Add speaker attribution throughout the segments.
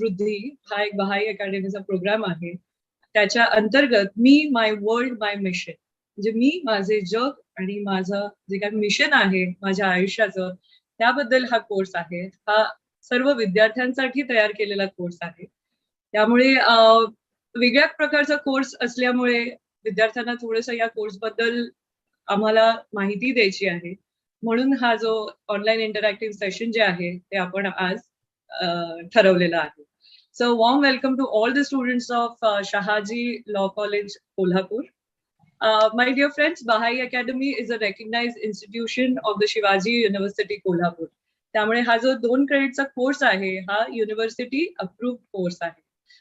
Speaker 1: वृद्धी हा एक बहाई अकॅडमीचा प्रोग्राम आहे. त्याच्या अंतर्गत मी माय वर्ल्ड माय मिशन, म्हणजे मी माझे जग आणि माझं जे काही मिशन आहे माझ्या आयुष्याचं, त्याबद्दल हा कोर्स आहे. हा सर्व विद्यार्थ्यांसाठी तयार केलेला कोर्स आहे. त्यामुळे वेगळ्या प्रकारचा कोर्स असल्यामुळे विद्यार्थ्यांना थोडंसं या कोर्सबद्दल आम्हाला माहिती द्यायची आहे. म्हणून हा जो ऑनलाईन इंटरॅक्टिव्ह सेशन जे आहे ते आपण आज ठरवलेलं आहे. So warm welcome to all the students of Shahaji Law College, Kolhapur. My dear friends, Bahai Academy is a recognized institution of the Shivaji University, Kolhapur. त्यामुळे हा जो 2 क्रेडिटचा कोर्स आहे हा युनिव्हर्सिटी अप्रूव्ड कोर्स आहे.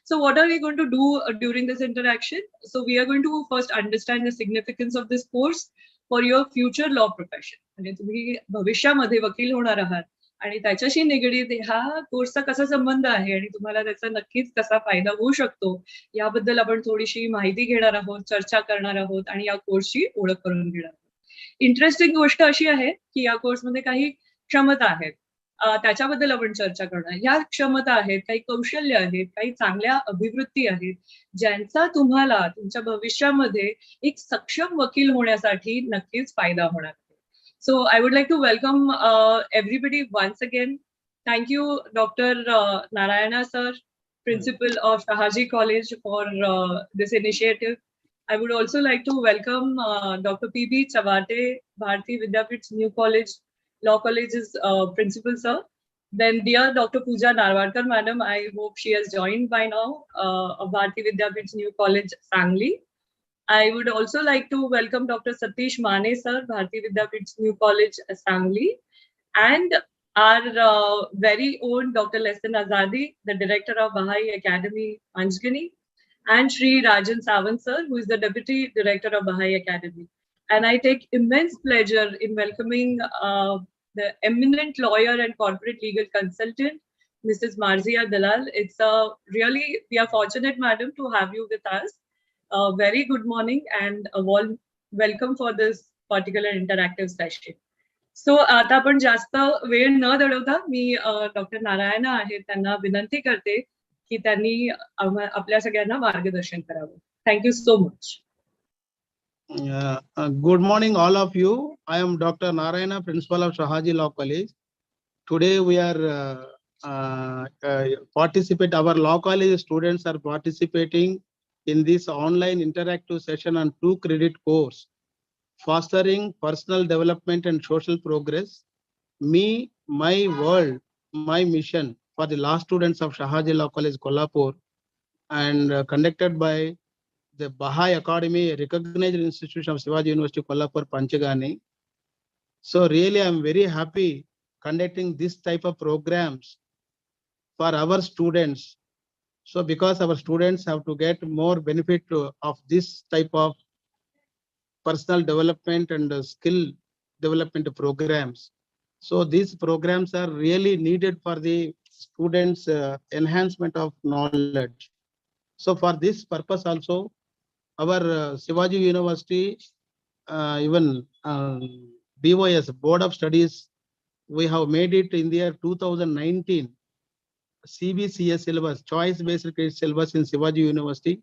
Speaker 1: So what are we going to do during this interaction? So we are going to first understand the significance of this course for your future law profession. म्हणजे तुम्ही भविष्यामध्ये वकील होणार आहात आणि त्याच्याशी निगडीत हा कोर्सचा कसा संबंध आहे आणि तुम्हाला त्याचा नक्कीच कसा फायदा होऊ शकतो याबद्दल आपण थोडीशी माहिती घेणार आहोत, चर्चा करणार आहोत आणि या कोर्सची ओळख करून घेणार आहोत. इंटरेस्टिंग गोष्ट अशी आहे की या कोर्समध्ये काही क्षमता आहेत, त्याच्याबद्दल आपण चर्चा करणार. या क्षमता आहेत, काही कौशल्य आहेत, काही चांगल्या अभिवृत्ती आहेत, ज्यांचा तुम्हाला तुमच्या भविष्यामध्ये एक सक्षम वकील होण्यासाठी नक्कीच फायदा होणार. So I would like to welcome everybody once again. Thank you, Dr. Narayana sir, Principal of Shahaji College, for this initiative. I would also like to welcome Dr. P.B. Chavate, Bharati Vidyapit's New College, Law College's Principal sir. Then dear Dr. Pooja Narwadkar madam, I hope she has joined by now, of Bharati Vidyapit's New College, Sangli. I would also like to welcome Dr. Satish Mane sir, Bharati Vidyapit's New College, Sangli, and our very own Dr. Lesan Azadi, the Director of Bahai Academy, Panchgani, and Shri Rajan Sawant sir, who is the Deputy Director of Bahai Academy. And I take immense pleasure in welcoming the eminent lawyer and corporate legal consultant, Mrs. Marzia Dalal. We are fortunate, madam, to have you with us. Very good morning and a warm welcome for this particular interactive session. So आता आपण जास्त वेळ न दडवता मी doctor Narayana आहेत त्यांना विनंती करते की त्यांनी आपल्या सगळ्यांना मार्गदर्शन करावं. Thank you so much.
Speaker 2: Good morning all of you. I am Dr. Narayana, Principal of Shahaji Law College. Today we are our law college students are participating in this online interactive session on 2 credit course, Fostering Personal Development and Social Progress, Me, My World, My Mission, for the law students of Shahaji Law College, Kolhapur, and conducted by the Bahai Academy, a recognized institution of Shivaji University, Kolhapur, Panchgani. So really, I'm very happy conducting this type of programs for our students. So because our students have to get more benefit of this type of personal development and skill development programs. So these programs are really needed for the students' enhancement of knowledge. So for this purpose also, our Shivaji University, even BOS, Board of Studies, we have made it in the year 2019. CBCS syllabus, choice-based credit syllabus in Shivaji University.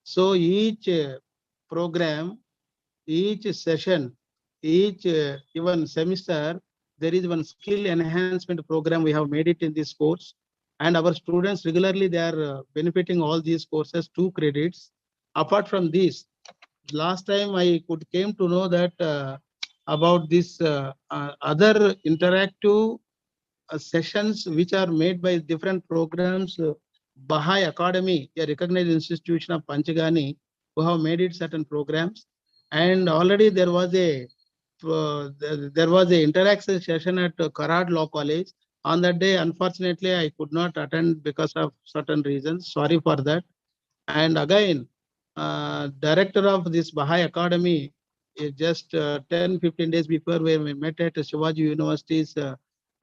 Speaker 2: So each program, each session, each even semester, there is one skill enhancement program. We have made it in this course, and our students regularly they are benefiting all these courses, 2 credits. Apart from this, last time I came to know that about this other interactive sessions which are made by different programs. Bahai Academy, a recognized institution of Panchgani, who have made it certain programs, and already there was a interaction session at Karad Law College. On that day, unfortunately, I could not attend because of certain reasons. Sorry for that. And again, director of this Bahai Academy, just 10-15 days before, we met at Shivaji University's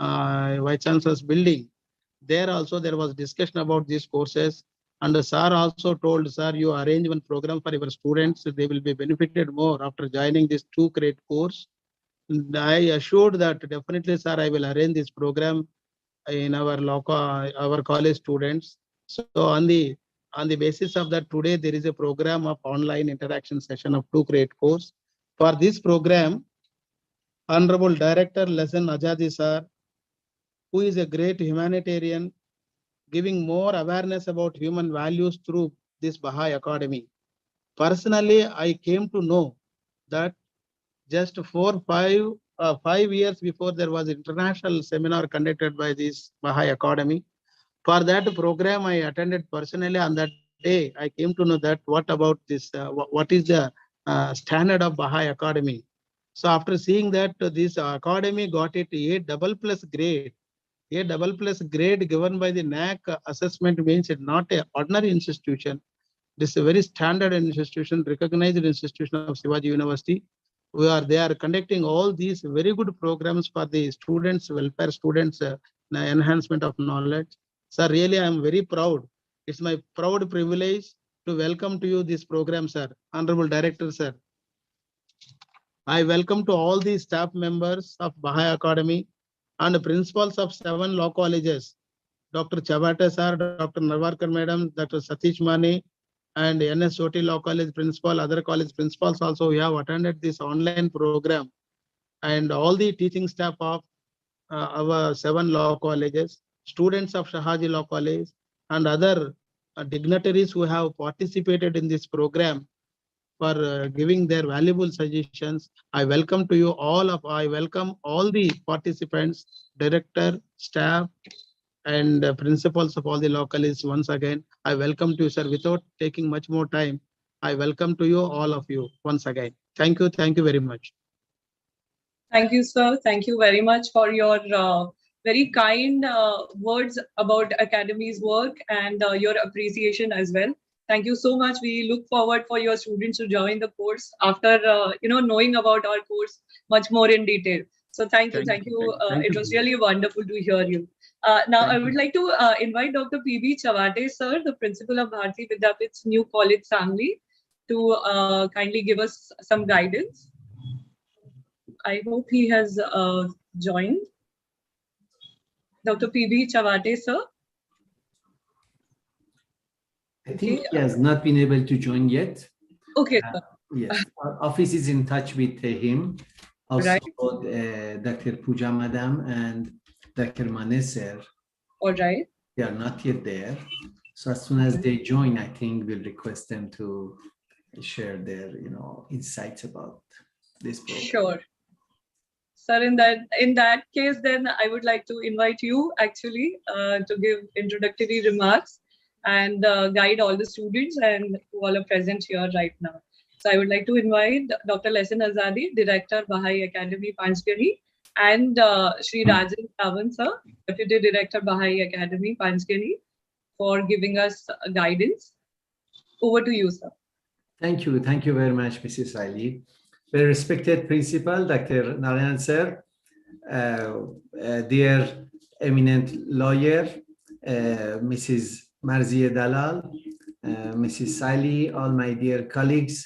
Speaker 2: Vice Chancellor's building. There also there was discussion about these courses, and the sir also told, sir, you arrange one program for your students, they will be benefited more after joining this 2 credit course. And I assured that definitely, sir, I will arrange this program in our college students. So on the basis of that, today there is a program of online interaction session of 2 credit course. For this program, Honorable Director Lesson Azadi sir, who is a great humanitarian, giving more awareness about human values through this Baha'i Academy. Personally, I came to know that just 5 years before, there was an international seminar conducted by this Baha'i Academy. For that program, I attended personally. On that day, I came to know that what about this, what is the standard of Baha'i Academy. So after seeing that, this academy got it A++ grade. A++ grade given by the NAC assessment means it's not an ordinary institution. This is a very standard institution, recognized institution of Shivaji University. They are conducting all these very good programs for the students, welfare students, enhancement of knowledge. Sir, really, I am very proud. It's my proud privilege to welcome to you this program, sir. Honorable Director, sir. I welcome to all the staff members of Baha'i Academy and the principals of 7 law colleges, Dr. Chabate sir, Dr. Narwarkar madam, Dr. Satish Mani, and NSOT Law College principal, other college principals also, we have attended this online program, and all the teaching staff of our 7 law colleges, students of Shahaji Law College, and other dignitaries who have participated in this program for giving their valuable suggestions. I welcome to you all I welcome all the participants, director, staff, and principals of all the law colleges. Once again, I welcome to you, sir. Without taking much more time, I welcome to you, all of you, once again. Thank you very much.
Speaker 1: Thank you, sir. Thank you very much for your very kind words about Academy's work and your appreciation as well. Thank you so much. We look forward for your students to join the course after knowing about our course much more in detail. So thank you. It was really wonderful to hear you. Now I would like to invite Dr. P.B. Chavate, sir, the principal of Bharati Vidyapit's new college family, to kindly give us some guidance. I hope he has joined. Dr. P.B. Chavate, sir.
Speaker 3: I think he has not been able to join yet.
Speaker 1: Okay, sir.
Speaker 3: Yes, our office is in touch with him. Also,
Speaker 1: right.
Speaker 3: Dr. Pooja Madam and Dr. Maneser.
Speaker 1: All right.
Speaker 3: They are not yet there. So as soon as they join, I think we'll request them to share their, insights about this program.
Speaker 1: Sure. Sir, in that case, then I would like to invite you actually to give introductory remarks and guide all the students and who all are present here right now. So I would like to invite Dr. Lesson Azadi, Director, Baha'i Academy, Panchgani, and Shri Rajan Sawan, sir, Deputy Director, Baha'i Academy, Panchgani, for giving us guidance. Over to you, sir.
Speaker 3: Thank you. Thank you very much, Mrs. Riley. Very respected Principal, Dr. Narayan sir, dear eminent lawyer, Mrs. Marzieh Dalal, Mrs. Saili, all my dear colleagues,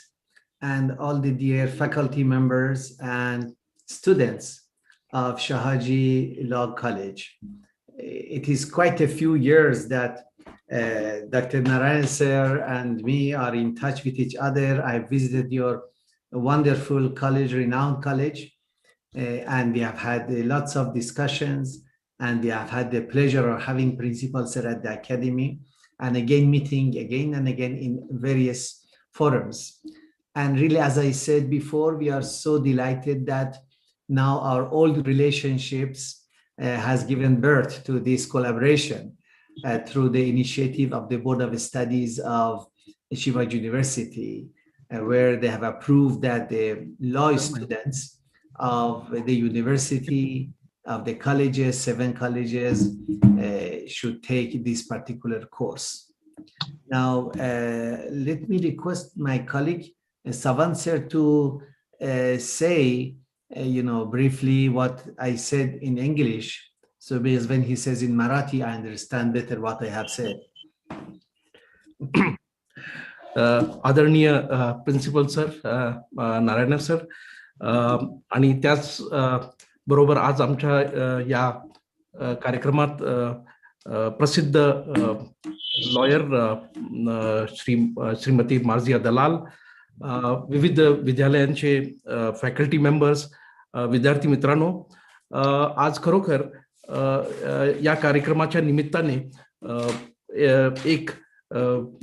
Speaker 3: and all the dear faculty members and students of Shahaji Law College. It is quite a few years that Dr. Narayan sir and me are in touch with each other. I visited your wonderful college, renowned college, and we have had lots of discussions, and we have had the pleasure of having Principal sir at the Academy, and again meeting again and again in various forums. And really, as I said before, we are so delighted that now our old relationships has given birth to this collaboration through the initiative of the Board of Studies of Shivaji University, where they have approved that the law students of the university, of the colleges, 7 colleges, should take this particular course. Now, let me request my colleague, Savan sir, to say, briefly what I said in English. So because when he says in Marathi, I understand better what I have said.
Speaker 4: आदरणीय principal sir, Narayan sir, आणि त्याच बरोबर आज आमच्या या कार्यक्रमात प्रसिद्ध lawyer Shrimati मार्जिया दलाल, विविध विद्यालयांचे फॅकल्टी मेंबर्स, विद्यार्थी मित्रांनो, आज खरोखर या कार्यक्रमाच्या निमित्ताने एक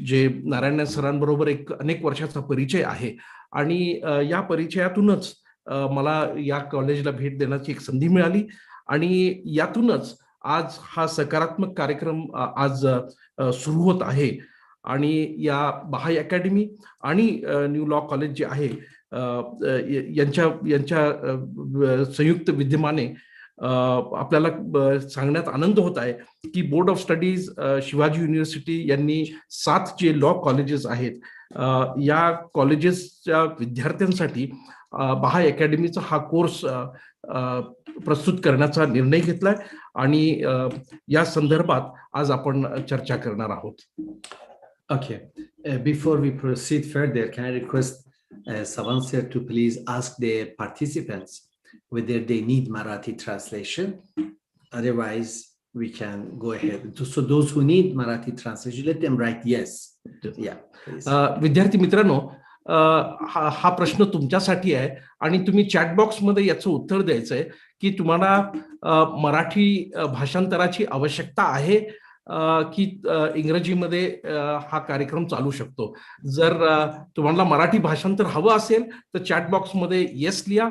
Speaker 4: जे नारायण सरांबरोबर एक अनेक वर्षाचा परिचय आहे आणि या परिचयातूनच मला या कॉलेजला भेट देण्याची एक संधी मिळाली आणि यातूनच आज हा सकारात्मक कार्यक्रम आज सुरू होत आहे. आणि या बहाई अकॅडमी आणि न्यू लॉ कॉलेज जे आहे यांच्या संयुक्त विद्यमाने आपल्याला सांगण्यात आनंद होत आहे की board of studies Shivaji university यांनी 7 जे लॉ कॉलेजेस आहेत या कॉलेजेसच्या विद्यार्थ्यांसाठी बहाई अकॅडमीचा हा कोर्स प्रस्तुत करण्याचा निर्णय घेतलाय आणि या संदर्भात आज आपण चर्चा करणार आहोत.
Speaker 3: Okay, before we proceed further, can I request Savan sir to please ask the participants whether they need Marathi translation? Otherwise, we can go ahead. So those who need Marathi translation, let them write yes. Yeah, please.
Speaker 4: विद्यार्थी मित्रांनो, हा प्रश्न तुमच्यासाठी आहे आणि तुम्ही chat box मध्ये याचं उत्तर द्यायचं आहे की तुम्हाला मराठी भाषांतराची आवश्यकता आहे की इंग्रजीमध्ये हा कार्यक्रम चालू शकतो. जर तुम्हाला मराठी भाषांतर हवं असेल तर चॅट बॉक्स मध्ये येस लिहा.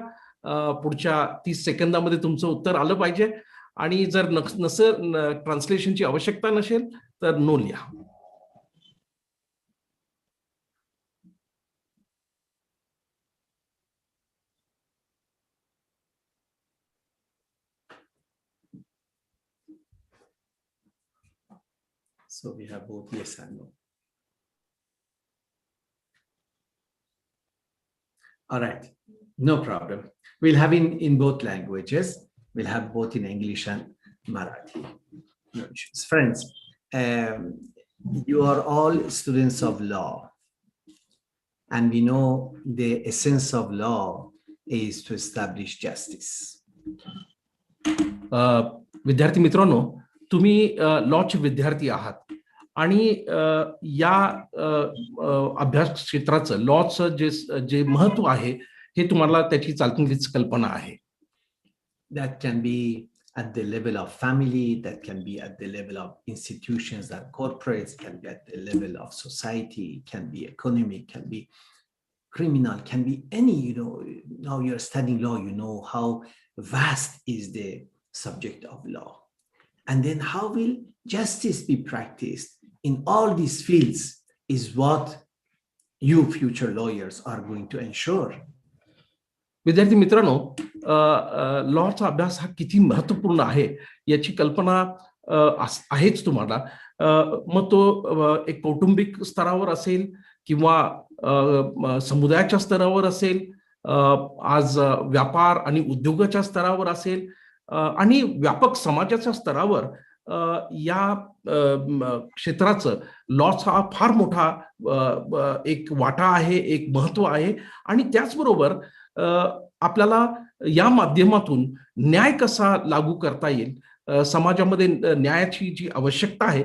Speaker 4: पुढच्या 30 सेकंदामध्ये तुमचं उत्तर आलं पाहिजे आणि जर नसेल ट्रान्सलेशनची आवश्यकता नसेल तर नो लिहा.
Speaker 3: So we have both yes and no. All right, no problem. We'll have in both languages. We'll have both in English and Marathi. No issues. Friends, you are all students of law. And we know the essence of law is to establish justice.
Speaker 4: विद्यार्थी मित्रांनो, तुम्ही लॉचे विद्यार्थी आहात आणि या अभ्यास क्षेत्राचं लॉचं जे महत्व आहे हे तुम्हाला त्याची चांगलीच कल्पना आहे.
Speaker 3: That can be at the level of family, that can be at the level of institutions and corporates, can be at the level of society, can be economic, can be criminal, can be any, now you're studying law, you know how vast is the subject of law. And then how will justice be practiced in all these fields is what you future lawyers are going to ensure.
Speaker 4: विद्यार्थी मित्रांनो, लॉचा अभ्यास हा किती महत्वपूर्ण आहे याची कल्पना आहेच तुम्हाला. मग तो एक कौटुंबिक स्तरावर असेल किंवा समुदायाच्या स्तरावर असेल, आज व्यापार आणि उद्योगाच्या स्तरावर असेल आणि व्यापक समाजाच्या स्तरावर या क्षेत्राचं लॉचा फार मोठा एक वाटा आहे, एक महत्व आहे. आणि त्याचबरोबर आपल्याला या माध्यमातून न्याय कसा लागू करता येईल, समाजामध्ये न्यायाची जी आवश्यकता आहे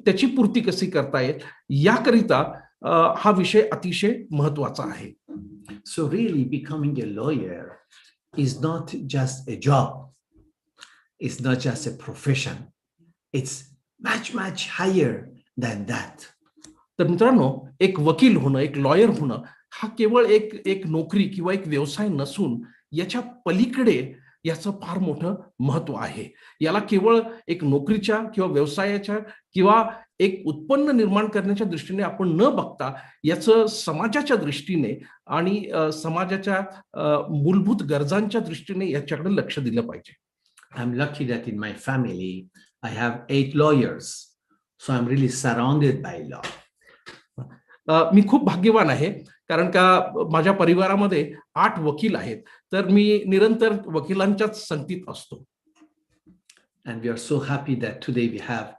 Speaker 4: त्याची पूर्ती कशी करता येईल याकरिता हा विषय अतिशय महत्वाचा आहे.
Speaker 3: So really becoming a lawyer is not just a job. It's not just a profession. It's much higher than that.
Speaker 4: तर मित्रांनो, एक वकील होणं, एक लॉयर होणं हा केवळ एक नोकरी किंवा एक व्यवसाय नसून याच्या पलीकडे याचं फार मोठं महत्व आहे. याला केवळ एक नोकरीच्या किंवा व्यवसायाच्या किंवा एक उत्पन्न निर्माण करण्याच्या दृष्टीने आपण न बघता याचं समाजाच्या दृष्टीने आणि समाजाच्या मूलभूत गरजांच्या दृष्टीने याच्याकडे लक्ष दिलं पाहिजे.
Speaker 3: I'm lucky that in my family I have 8 lawyers, so I'm really surrounded by law.
Speaker 4: मी खूप भाग्यवान आहे कारण का माझ्या परिवारामध्ये 8 वकील आहेत, तर मी निरंतर वकिलांच्याच संगतीत असतो.
Speaker 3: And we are so happy that today we have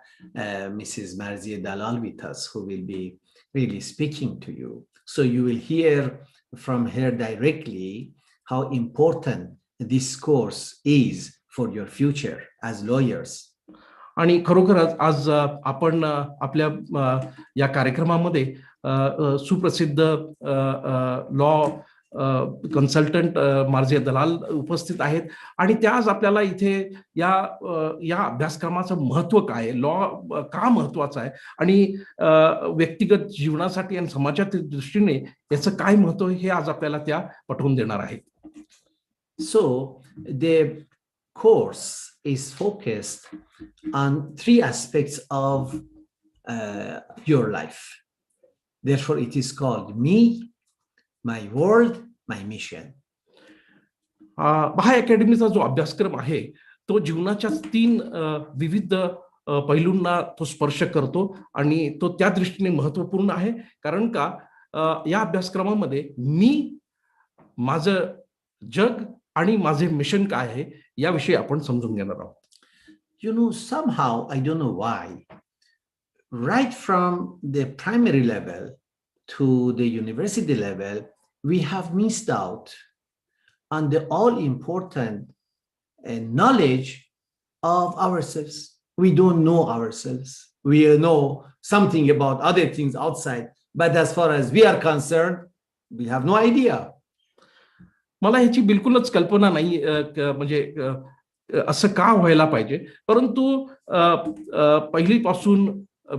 Speaker 3: Mrs. Marzieh Dalal with us, who will be really speaking to you. So you will hear from her directly how important this course is for your future as lawyers.
Speaker 4: आणि खरोखरच आज आपण आपल्या या कार्यक्रमामध्ये सुप्रसिद्ध law consultant मार्जिया दलाल उपस्थित आहेत आणि त्या आज आपल्याला इथे या अभ्यासक्रमाचं महत्व काय आहे, लॉ का महत्वाचा आहे आणि व्यक्तिगत जीवनासाठी आणि समाजाच्या दृष्टीने याचं काय महत्व हे आज आपल्याला त्या पटवून देणार आहेत.
Speaker 3: So the course is focused on 3 aspects of your life. Therefore, it is called me, my world, my mission.
Speaker 4: हा अकॅडमीचा जो अभ्यासक्रम आहे तो जीवनाच्या 3 विविध पैलूंना तो स्पर्श करतो आणि तो त्या दृष्टीने महत्वपूर्ण आहे कारण का या अभ्यासक्रमामध्ये मी, माझं जग आणि माझे मिशन काय आहे याविषयी आपण समजून घेणार आहोत.
Speaker 3: You know, somehow, I don't know why, right from the primary level to the university level, we have missed out on the all-important knowledge of ourselves. We don't know ourselves. We know something about other things outside, but as far as we are concerned, we have no idea.
Speaker 4: मला ह्याची बिलकुलच कल्पना नाही म्हणजे असं का व्हायला पाहिजे, परंतु पहिलीपासून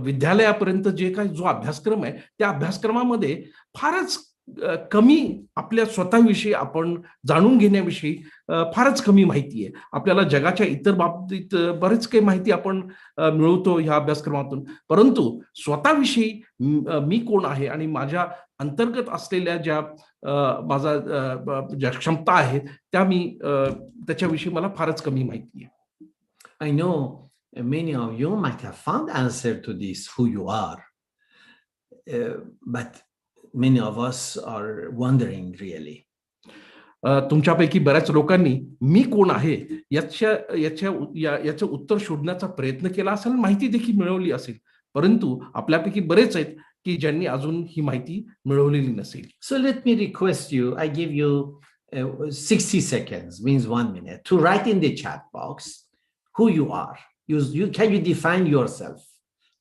Speaker 4: विद्यालयापर्यंत जे काही जो अभ्यासक्रम आहे त्या अभ्यासक्रमामध्ये फारच कमी आपल्या स्वतःविषयी आपण जाणून घेण्याविषयी फारच कमी माहिती आहे. आपल्याला जगाच्या इतर बाबतीत बरेच काही माहिती आपण मिळवतो ह्या अभ्यासक्रमातून, परंतु स्वतःविषयी मी कोण आहे आणि माझ्या अंतर्गत असलेल्या ज्या क्षमता आहेत त्या मी त्याच्याविषयी मला फारच कमी माहिती आहे.
Speaker 3: I know many of you might have found answer to this, who you are, but many of us are wondering really.
Speaker 4: तुमच्यापैकी बऱ्याच लोकांनी मी कोण आहे याचं उत्तर शोधण्याचा प्रयत्न केला असेल, माहिती देखील मिळवली असेल, परंतु आपल्यापैकी बरेच आहेत की ज्यांनी अजून ही माहिती मिळवलेली नसेल.
Speaker 3: So let me request you, I give you 60 seconds, means 1 minute, to write in the chat box who you are. Can you define yourself?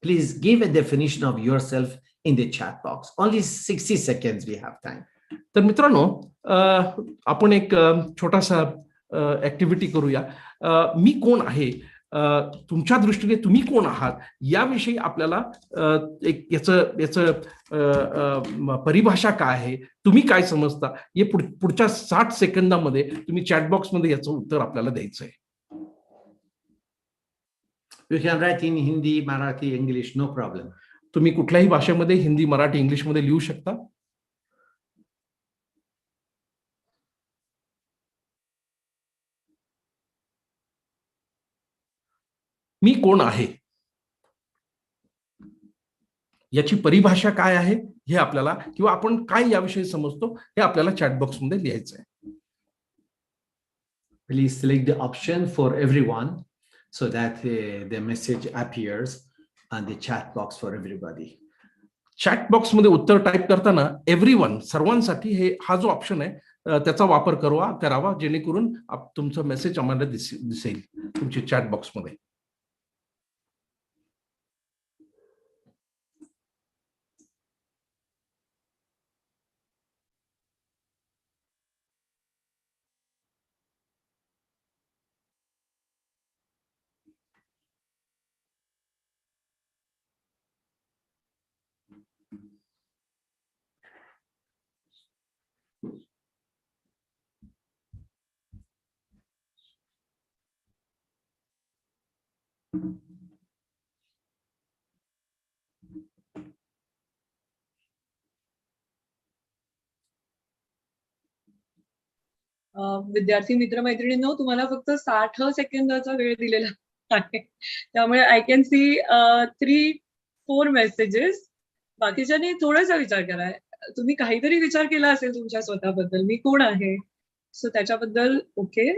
Speaker 3: Please give a definition of yourself in the chat box. Only 60 seconds we have time.
Speaker 4: तर मित्रांनो, आपण एक छोटासा activity करूया. मी कोण आहे, तुमच्या दृष्टीने तुम्ही कोण आहात याविषयी आपल्याला एक याचं परिभाषा काय आहे, तुम्ही काय समजता, हे पुढच्या 60 सेकंदामध्ये तुम्ही चॅट बॉक्स मध्ये याचं उत्तर आपल्याला द्यायचं आहे.
Speaker 3: You can write in Hindi, Marathi, English, no problem.
Speaker 4: तुम्ही कुठल्याही भाषेमध्ये हिंदी, मराठी, इंग्लिश मध्ये लिहू शकता. मी कोण आहे याची परिभाषा काय आहे हे आपल्याला, किंवा आपण काय याविषयी समजतो हे आपल्याला चॅट बॉक्स मध्ये लिहायचं आहे.
Speaker 3: Please select the option for everyone so that the message appears on the chat box for everybody.
Speaker 4: Chat box मध्ये उत्तर टाइप करताना एव्हरीवन, सर्वांसाठी हा जो ऑप्शन आहे त्याचा वापर करावा जेणेकरून तुमचा मेसेज आम्हाला दिसेल तुमच्या चॅट बॉक्स मध्ये.
Speaker 1: विद्यार्थी मित्रमैत्रिणींनो, तुम्हाला फक्त 60 सेकंदाचा वेळ दिलेला आहे, त्यामुळे आय कॅन सी 3-4 मेसेजेस. बाकीच्यांनी थोडासा विचार करा. तुम्ही काहीतरी विचार केला असेल तुमच्या स्वतःबद्दल, मी कोण आहे, सो त्याच्याबद्दल. Okay,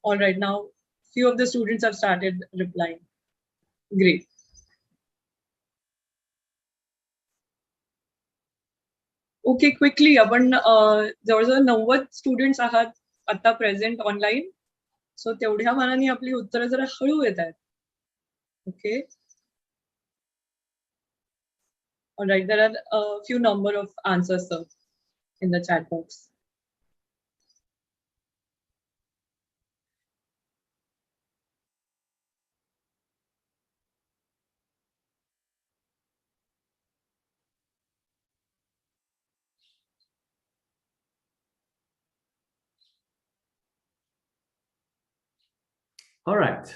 Speaker 1: all right, now few of the students have started replying. Great. Okay, quickly आपण जवळजवळ 90 स्टुडंट्स आहात आता प्रेझेंट ऑनलाईन, सो तेवढ्या मानाने आपली उत्तरं जरा हळू येत आहेत. Okay. All right. There are a few number of answers, sir, in the chat box.
Speaker 3: All right.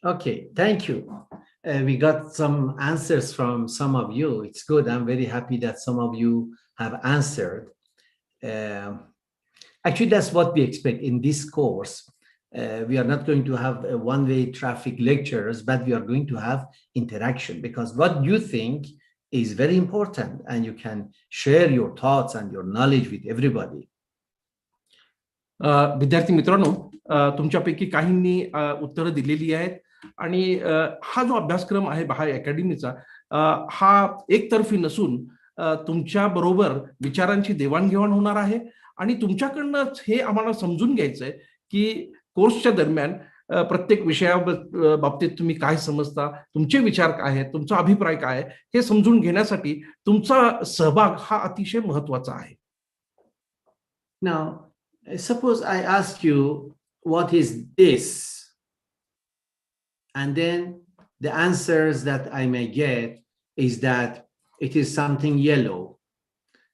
Speaker 3: Okay, thank you. We got some answers from some of you. It's good. I'm very happy that some of you have answered. Actually, that's what we expect in this course. We are not going to have a one-way traffic lectures, but we are going to have interaction, because what you think is very important and you can share your thoughts and your knowledge with everybody.
Speaker 4: विद्यार्थी मित्रांनो, तुमच्यापैकी काहींनी उत्तरं दिलेली आहेत आणि हा जो अभ्यासक्रम आहे बहाय अकॅडमीचा हा एकतर्फी नसून तुमच्या बरोबर विचारांची देवाणघेवाण होणार आहे आणि तुमच्याकडनंच हे आम्हाला समजून घ्यायचंय की कोर्सच्या दरम्यान प्रत्येक विषयाबाबतीत तुम्ही काय समजता, तुमचे विचार काय आहेत, तुमचा अभिप्राय काय आहे हे समजून घेण्यासाठी तुमचा सहभाग हा अतिशय महत्त्वाचा आहे.
Speaker 3: Now, suppose I ask you, what is this? And then the answers that I may get is that it is something yellow.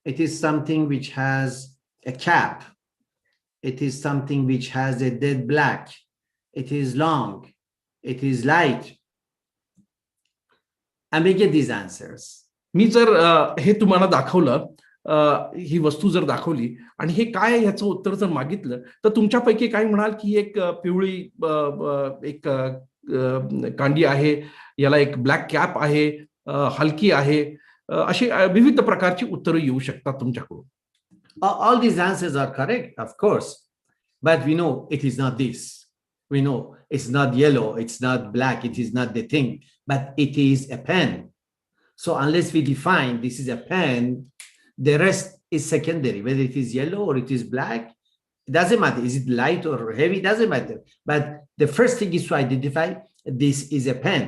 Speaker 3: It is something which has a cap. It is something which has a dead black. It is long. It is light. I may get these answers.
Speaker 4: मी जर हे तुम्हाला दाखवलं, ही वस्तू जर दाखवली आणि हे काय याचं उत्तर जर मागितलं तर तुमच्यापैकी काय म्हणाल की एक पिवळी एक कांडी आहे, याला एक ब्लॅक कॅप आहे, हलकी आहे, अशी विविध प्रकारची उत्तरं येऊ शकतात तुमच्याकडून.
Speaker 3: All these answers are correct, of course, but we know it is not this. We know it's not yellow, it's not black, it is not the thing, but it is a pen. So unless we define this is a pen, the rest is secondary. Whether it is yellow or it is black, it doesn't matter. Is it light or heavy? It doesn't matter. But the first thing is to identify this is a pen.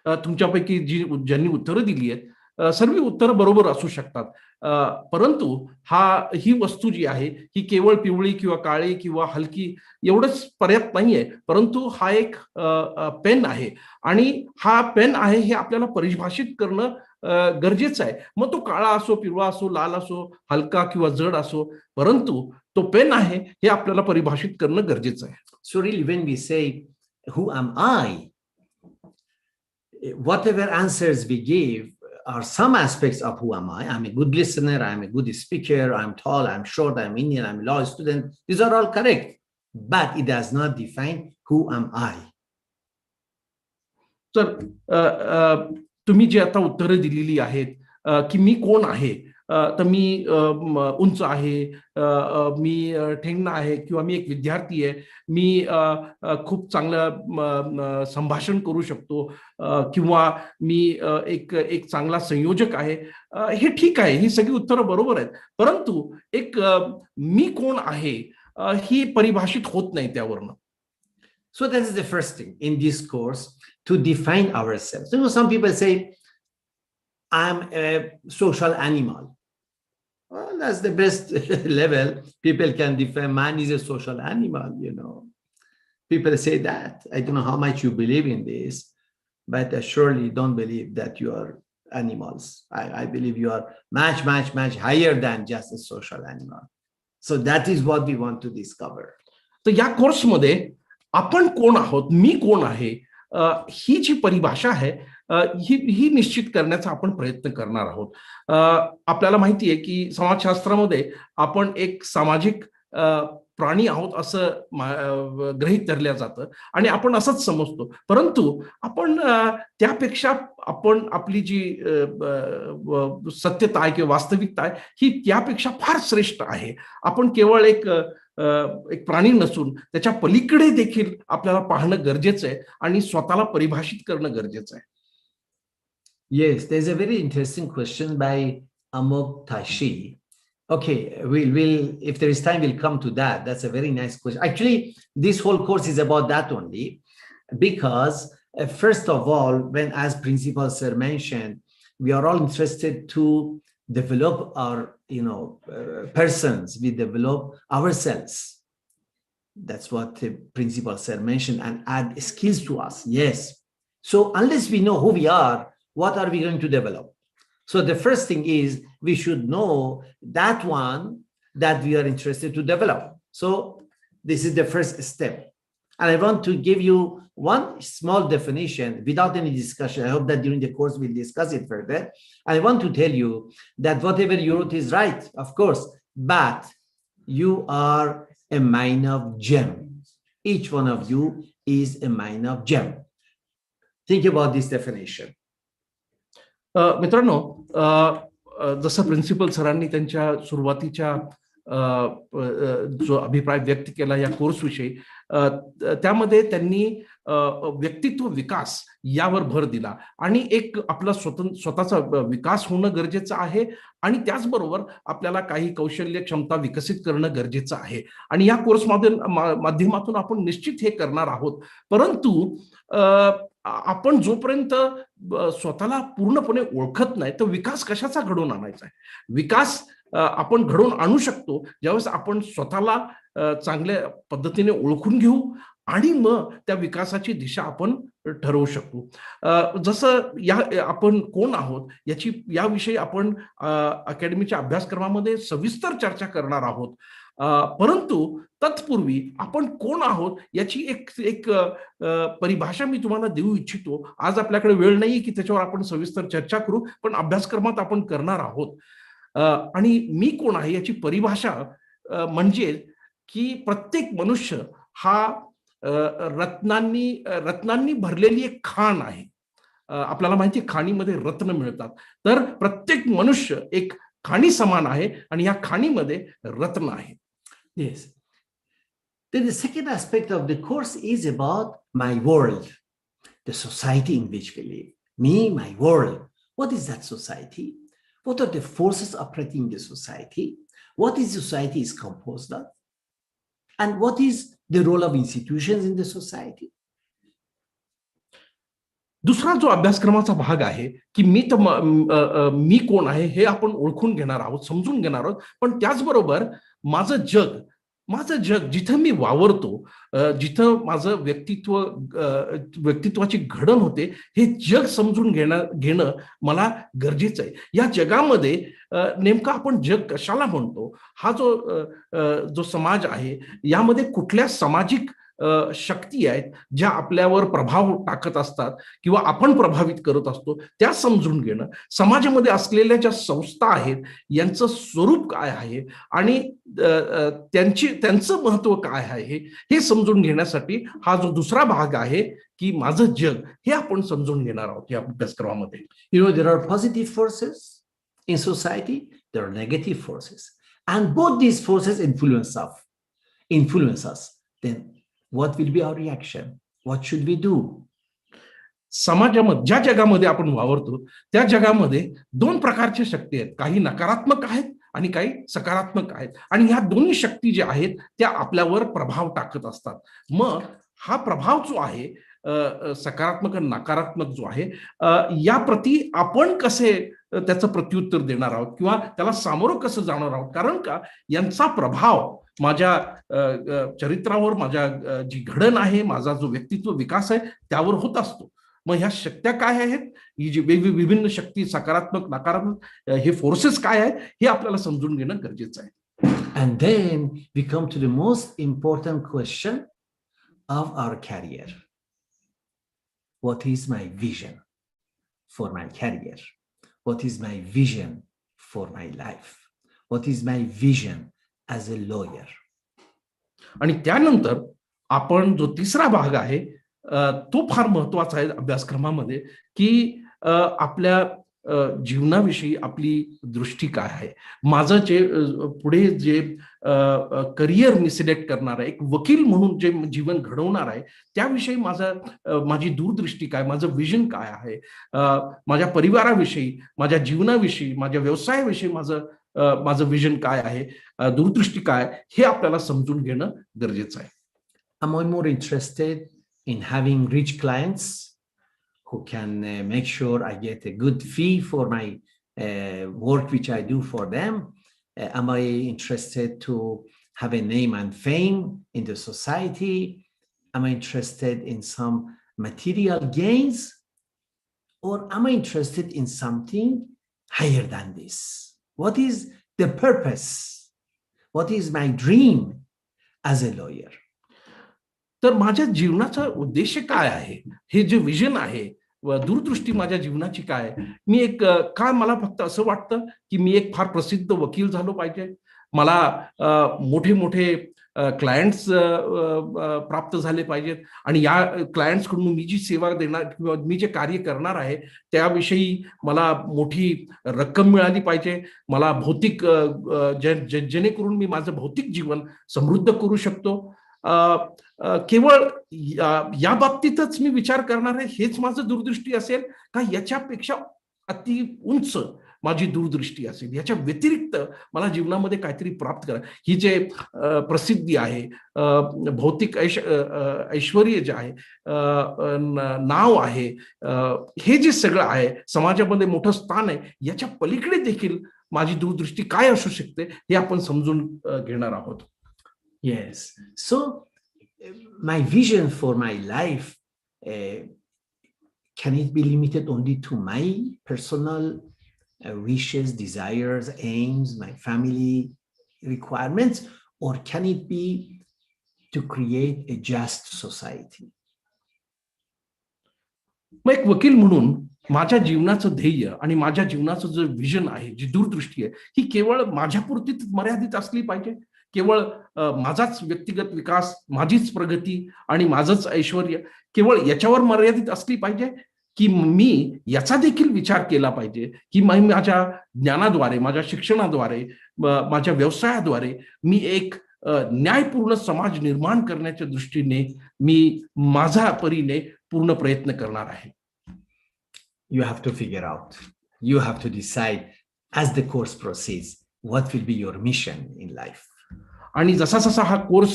Speaker 4: तुमच्यापैकी ज्यांनी उत्तरं दिली आहेत सर्व उत्तरं बरोबर असू शकतात, परंतु ही वस्तू जी आहे ही केवळ पिवळी किंवा काळी किंवा हलकी एवढंच पर्याप्त नाहीये, परंतु हा एक पेन आहे आणि हा पेन आहे हे आपल्याला परिभाषित करणं गरजेचं आहे. मग तो काळा असो, पिवळा असो, लाल असो, हलका किंवा जड असो, परंतु तो पेन आहे हे आपल्याला परिभाषित करणं गरजेचं आहे.
Speaker 3: So really when we say who am I, whatever answers we give are some aspects of who am I. I'm a good listener, I'm a good speaker, I'm tall, I'm short, I'm Indian, I'm a law student. These are all correct, but it does not define who am I.
Speaker 4: तर तुम्ही जी आता उत्तरं दिलेली आहेत की मी कोण आहे, तर मी उंच आहे, मी ठेंगणा आहे किंवा मी एक विद्यार्थी आहे, मी खूप चांगलं संभाषण करू शकतो किंवा मी एक चांगला संयोजक आहे, हे ठीक आहे, ही सगळी उत्तरं बरोबर आहेत, परंतु एक मी कोण आहे ही परिभाषित होत नाही त्यावरनं.
Speaker 3: So that is the first thing in this course, to define ourselves. You know, some people say, I'm a social animal. Well, that's the best level. People can define man is a social animal, you know. People say that. I don't know how much you believe in this, but I surely don't believe that you are animals. I believe you are much, much, much higher than just a social animal. So that is what we want to discover.
Speaker 4: तर या कोर्समध्ये आपण कोण आहोत, मी कोण आहे, ही जी परिभाषा आहे ही निश्चित करण्याचा आपण प्रयत्न करणार आहोत. आपल्याला माहिती आहे की समाजशास्त्रामध्ये आपण एक सामाजिक प्राणी आहोत असं गृहीत धरल्या जातं आणि आपण असंच समजतो, परंतु आपण त्यापेक्षा आपण आपली जी सत्यता आहे किंवा वास्तविकता आहे ही त्यापेक्षा फार श्रेष्ठ आहे. आपण केवळ एक प्राणी नसून त्याच्या पलीकडे देखील आपल्याला पाहणं गरजेचं आहे आणि स्वतःला परिभाषित करणं गरजेचं आहे.
Speaker 3: Yes, there's a very interesting question by Amok Tashi. Okay, we'll if there is time, we'll come to that. That's a very nice question. Actually, this whole course is about that only, because First of all, when, as Principal Sir mentioned, we are all interested to develop our, persons, we develop ourselves. That's what the Principal Sir mentioned, and add skills to us. Yes. So unless we know who we are, what are we going to develop? So the first thing is we should know that one that we are interested to develop. So this is the first step. And I want to give you one small definition without any discussion. I hope that during the course we'll discuss it further. I want to tell you that whatever you wrote is right, of course, but you are a mine of gem. Each one of you is a mine of gem. Think about this definition.
Speaker 4: मित्रांनो, जसं principal सरांनी त्यांच्या सुरुवातीच्या जो अभिप्राय व्यक्त केला या कोर्सविषयी, त्यामध्ये त्यांनी व्यक्तित्व विकास यावर भर दिला आणि एक आपला स्वतःचा विकास होणं गरजेचं आहे आणि त्याचबरोबर आपल्याला काही कौशल्य क्षमता विकसित करणं गरजेचं आहे आणि या कोर्समध्ये माध्यमातून आपण निश्चित हे करणार आहोत. परंतु आपण जोपर्यंत स्वतःला पूर्णपणे ओळखत नाही तर विकास कशाचा घडवून आणायचा आहे? विकास आपण घडवून आणू शकतो ज्यावेळेस आपण स्वतःला चांगल्या पद्धतीने ओळखून घेऊ आणि मग त्या विकासाची दिशा आपण ठरवू शकू. जसं आपण कोण आहोत याविषयी आपण अकॅडमीच्या अभ्यासक्रमामध्ये सविस्तर चर्चा करणार आहोत. परंतु तत्पूर्वी आपण कोण आहोत याची एक परिभाषा मी तुम्हाला देऊ इच्छितो. आज आपल्याकडे वेळ नाही की त्याच्यावर आपण सविस्तर चर्चा करू, पण अभ्यासक्रमात आपण करणार आहोत. आणि मी कोण आहे याची परिभाषा म्हणजे की प्रत्येक मनुष्य हा रत्नांनी भरलेली एक खाण आहे. आपल्याला माहिती आहे खाणीमध्ये रत्न मिळतात, तर प्रत्येक मनुष्य एक खाणी समान आहे आणि या खाणीमध्ये रत्न आहे.
Speaker 3: Yes. Then the second aspect of the course is about my world, the society in which we live. Me, my world. What is that society? What are the forces operating the society? What is society is composed of? And what is the role of institutions in the society?
Speaker 4: दुसरा जो अभ्यासक्रमाचा भाग आहे की मी कोण आहे हे आपण ओळखून घेणार आहोत, समजून घेणार आहोत. पण त्याचबरोबर माझं जग जिथं मी वावरतो, जिथं माझं व्यक्तित्वाची घडण होते, हे जग समजून घेणं मला गरजेचं आहे. या जगामध्ये नेमका आपण जग कशाला म्हणतो, हा जो समाज आहे यामध्ये कुठल्या सामाजिक शक्ती आहेत ज्या आपल्यावर प्रभाव टाकत असतात किंवा आपण प्रभावित करत असतो, त्या समजून घेणं. समाजामध्ये असलेल्या ज्या संस्था आहेत यांचं स्वरूप काय आहे आणि त्यांचं महत्व काय आहे हे समजून घेण्यासाठी हा जो दुसरा भाग आहे की माझं जग, हे आपण समजून घेणार आहोत या अभ्यासक्रमामध्ये.
Speaker 3: There are positive forces in society, there are negative forces, and both these forces influence us. Then what will be our reaction? What should we do?
Speaker 4: समाजामध्ये ज्या जगामध्ये आपण वावरतो त्या जगामध्ये दोन प्रकारच्या शक्ती आहेत. काही नकारात्मक आहेत आणि काही सकारात्मक आहेत आणि ह्या दोन्ही शक्ती ज्या आहेत त्या आपल्यावर प्रभाव टाकत असतात. मग हा प्रभाव जो आहे सकारात्मक आणि नकारात्मक जो आहे याप्रती आपण कसे त्याचं प्रत्युत्तर देणार आहोत किंवा त्याला सामोरं कसं जाणार आहोत, कारण का यांचा प्रभाव माझ्या चरित्रावर, माझ्या जी घडण आहे, माझा जो व्यक्तित्व विकास आहे त्यावर होत असतो. मग ह्या शक्त्या काय आहेत, ही जी विभिन्न शक्ती सकारात्मक नकारात्मक हे फोर्सेस काय आहेत हे आपल्याला समजून घेणं गरजेचं आहे.
Speaker 3: And then we come to the most important question of our career. What is my vision for my career? What is my vision for my life? What is my vision as a lawyer?
Speaker 4: आणि त्यानंतर आपण जो तिसरा भाग आहे तो फार महत्वाचा आहे अभ्यासक्रमामध्ये की आपल्या जीवनाविषयी आपली दृष्टी काय आहे. माझं जे पुढे जे करिअर मी सिलेक्ट करणार आहे, एक वकील म्हणून जे जीवन घडवणार आहे त्याविषयी माझी दूरदृष्टी काय, माझं विजन काय आहे, माझ्या परिवाराविषयी, माझ्या जीवनाविषयी, माझ्या व्यवसायाविषयी माझं विजन काय आहे, दूरदृष्टी काय, हे आपल्याला समजून घेणं गरजेचं आहे.
Speaker 3: Am I more interested in having rich clients who can make sure I get a good fee for my work which I do for them? Am I interested to have a name and fame in the society? Am I interested in some material gains? Or am I interested in something higher than this? What is the purpose? What is my dream as a lawyer?
Speaker 4: तर माझ्या जीवनाचा उद्देश काय आहे, हे जे vision आहे व दूरदृष्टी माझ्या जीवनाची काय आहे, मी एक काय मला फक्त असं वाटतं की मी एक फार प्रसिद्ध वकील झालो पाहिजे, मला मोठे मोठे क्लायंट्स प्राप्त झाले पाहिजेत आणि या क्लायंट्स कडून मी जी सेवा देणार किंवा मी जे कार्य करणार आहे त्याविषयी मला मोठी रक्कम मिळाली पाहिजे, मला भौतिक जेणेकरून मी माझं भौतिक जीवन समृद्ध करू शकतो. केवळ या बाबतीतच मी विचार करणार आहे हेच माझं दूरदृष्टी असेल का याच्यापेक्षा अति उंच माझी दूरदृष्टी असेल, याच्या व्यतिरिक्त मला जीवनामध्ये काहीतरी प्राप्त करा. ही जे प्रसिद्धी आहे, भौतिक ऐश्वर्य जे आहे, नाव आहे, हे जे सगळं आहे, समाजामध्ये मोठं स्थान आहे, याच्या पलीकडे देखील माझी दूरदृष्टी काय असू शकते हे आपण समजून घेणार आहोत.
Speaker 3: Yes. So my vision for my life, can it be limited only to my personal wishes, desires, aims, my family requirements, or can it be to create a just society?
Speaker 4: मग एक वकील म्हणून माझ्या जीवनाचं ध्येय आणि माझ्या जीवनाचं जे विजन आहे, जी दूरदृष्टी आहे, ही केवळ माझ्यापुरतीच मर्यादित असली पाहिजे. केवळ माझाच व्यक्तिगत विकास, माझीच प्रगती आणि माझंच ऐश्वर्य केवळ याच्यावर मर्यादित असली पाहिजे की मी याचा देखील विचार केला पाहिजे की माझ्या ज्ञानाद्वारे, माझ्या शिक्षणाद्वारे, माझ्या व्यवसायाद्वारे मी एक न्यायपूर्ण समाज निर्माण करण्याच्या दृष्टीने मी माझा परीने पूर्ण प्रयत्न करणार आहे.
Speaker 3: You have to figure out, you have to decide as the course proceeds what will be your mission in life.
Speaker 4: आणि जसा जसा हा कोर्स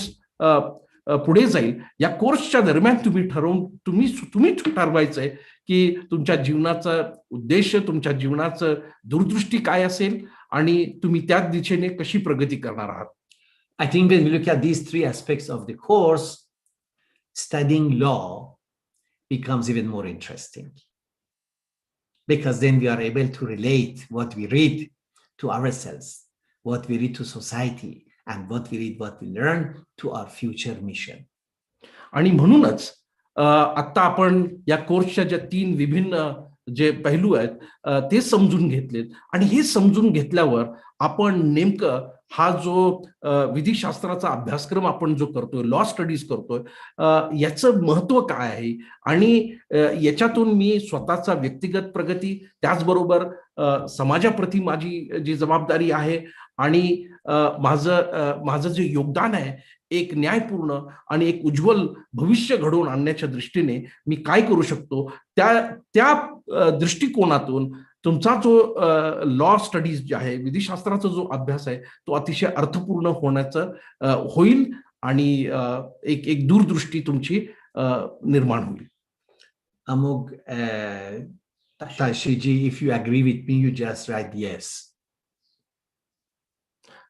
Speaker 4: पुढे जाईल, या कोर्सच्या दरम्यान तुम्ही ठरवायचंय की तुमच्या जीवनाचा उद्देश, तुमच्या जीवनाचं दूरदृष्टी काय असेल आणि तुम्ही त्याच दिशेने कशी प्रगती करणार आहात.
Speaker 3: I think when we look at these three aspects of the course, studying law becomes even more interesting, because then we are able to relate what we read to ourselves, what we read to society, and what we read, what we learn to our future mission.
Speaker 4: आणि म्हणूनच आता आपण या कोर्सच्या ज्या 3 विभिन्न जे पैलू आहेत ते समजून घेतलेत आणि हे समजून घेतल्यावर आपण नेमकं हा जो विधिशास्त्राचा अभ्यासक्रम आपण जो करतोय, लॉ स्टडीज करतोय, याचं महत्व काय आहे आणि याच्यातून मी स्वतःचा व्यक्तिगत प्रगती, त्याचबरोबर समाजाप्रती माझी जी जबाबदारी आहे आणि माझं जे योगदान आहे एक न्यायपूर्ण आणि एक उज्ज्वल भविष्य घडवून आणण्याच्या दृष्टीने मी काय करू शकतो, त्या दृष्टिकोनातून तुमचा जो लॉ स्टडीज जे आहे, विधिशास्त्राचा जो अभ्यास आहे, तो अतिशय अर्थपूर्ण होईल आणि एक दूरदृष्टी तुमची निर्माण होईल.
Speaker 3: Amog, Tashiji, if you agree with me, you just write yes.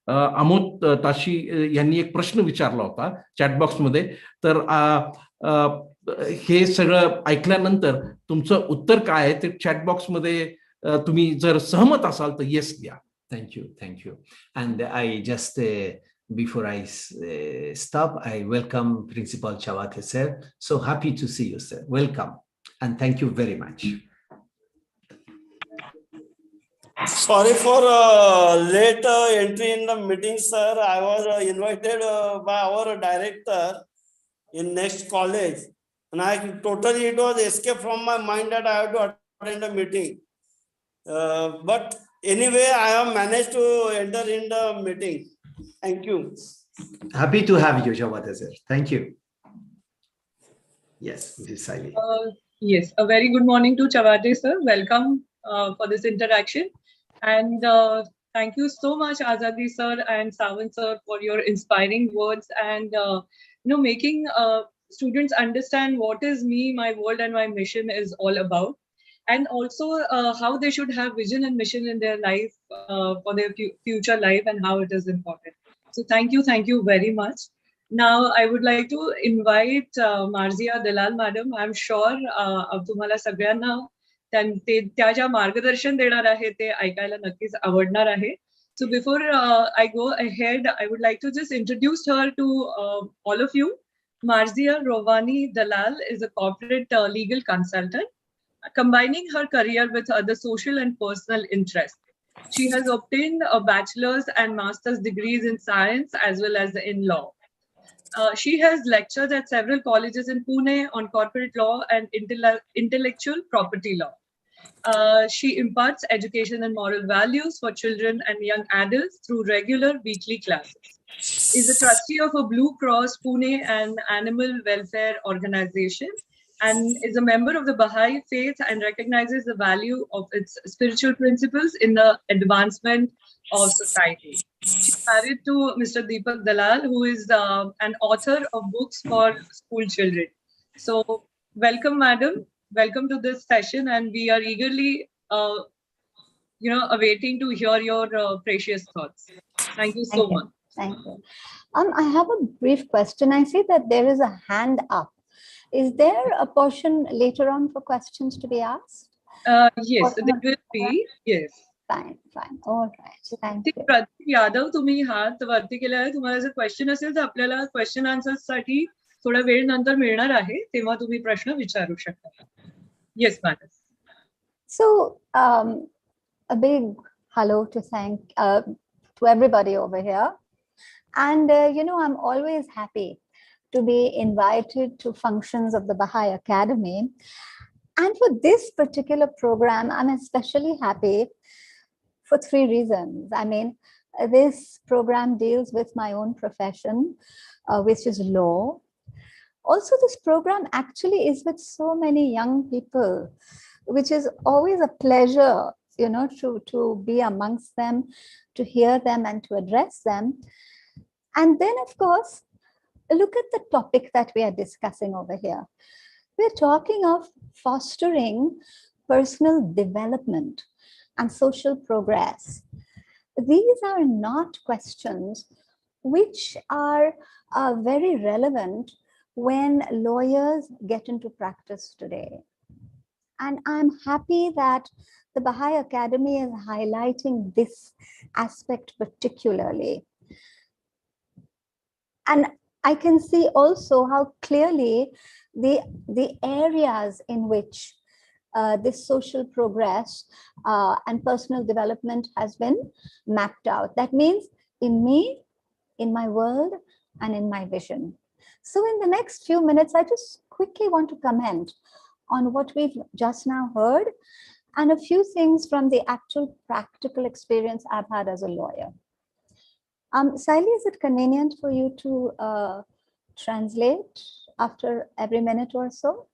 Speaker 4: Amod Tashi यांनी एक प्रश्न विचारला होता चॅटबॉक्स मध्ये, तर हे सगळं ऐकल्यानंतर तुमचं उत्तर काय आहे ते चॅटबॉक्स मध्ये तुम्ही जर सहमत असाल तर येस द्या.
Speaker 3: Thank you. And I just, before I stop, I welcome Principal Chawate sir. So happy to see you, sir. Welcome. And thank you very much.
Speaker 5: Sorry for late entry in the meeting, sir. I was invited by our director in next college, and it was escape from my mind that I have to attend the meeting. But anyway, I have managed to enter in the meeting. Thank you.
Speaker 3: Happy to have you, Chawate sir. Thank you. Yes, Mrs. Saili.
Speaker 1: Yes, a very good morning to Chawate sir. Welcome for this interaction. And thank you so much, Azadi sir and Sawant sir, for your inspiring words and making students understand what is me, my world, and my mission is all about, and also how they should have vision and mission in their life for their future life and how it is important. So thank you very much. Now I would like to invite Marzia Dalal madam. I'm sure तुम्हाला सगळ्यांना त्या ज्या मार्गदर्शन देणार आहे ते ऐकायला नक्कीच आवडणार आहे. So before I go ahead, I would like to just introduce her to all of you. Marzia Rovani Dalal is a corporate legal consultant, combining her career with other social and personal interests. She has obtained a bachelor's and master's degrees in science as well as in law. She has lectured at several colleges in Pune on corporate law and intellectual property law. She imparts education and moral values for children and young adults through regular weekly classes. Is a trustee of a Blue Cross Pune and animal welfare organization, and is a member of the Baha'i faith and recognizes the value of its spiritual principles in the advancement of society. She's married to Mr. Deepak Dalal, who is an author of books for school children. So welcome, madam. Welcome to this session, and we are eagerly, awaiting to hear your precious thoughts. Thank you so much.
Speaker 6: Thank you. I have a brief question. I see that there is a hand up. Is there a portion later on for questions to be asked?
Speaker 1: Yes, there will be. Yes.
Speaker 6: Fine. All right. Thank you.
Speaker 1: प्रतीक यादव, तुम्ही हात वरती केला आहे. तुम्हाला जर question असेल तर आपल्याला क्वेश्चन आन्सर्स साठी थोडा वेळ नंतर मिळणार आहे, तेव्हा तुम्ही प्रश्न विचारू शकता. Yes, madam.
Speaker 6: So, a big hello to everybody over here. And, I'm always happy to be invited to functions of the Baha'i Academy. And for this particular program, I'm especially happy for 3 reasons. I mean, this program deals with my own profession, which is law. Also, this program actually is with so many young people, which is always a pleasure, to be amongst them, to hear them and to address them. And then, of course, look at the topic that we are discussing over here. We're talking of fostering personal development and social progress. These are not questions which are very relevant when lawyers get into practice today. And I'm happy that the Baha'i Academy is highlighting this aspect particularly. And I can see also how clearly the areas in which this social progress and personal development has been mapped out. That means in me, in my world, and in my vision. So in the next few minutes, I just quickly want to comment on what we've just now heard and a few things from the actual practical experience I've had as a lawyer. Saili, is it convenient for you to translate after every minute or so?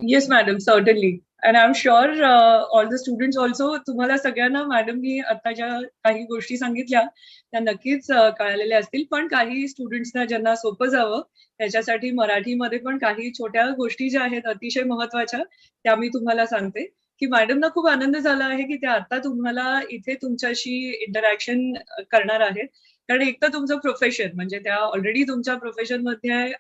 Speaker 1: Yes, madam, certainly. And I'm sure all the students also, तुम्हाला सगळ्यांना मॅडमनी आता ज्या काही गोष्टी सांगितल्या त्या नक्कीच कळलेल्या असतील, पण काही स्टुडंट्सना ज्यांना सोपं जावं त्याच्यासाठी मराठीमध्ये पण काही छोट्या गोष्टी ज्या आहेत अतिशय महत्वाच्या त्या मी तुम्हाला सांगते की मॅडमना खूप आनंद झाला आहे की त्या आता तुम्हाला इथे तुमच्याशी इंटरॅक्शन करणार आहेत. कारण एक तर तुमचं प्रोफेशन म्हणजे त्या ऑलरेडी तुमच्या प्रोफेशन मध्ये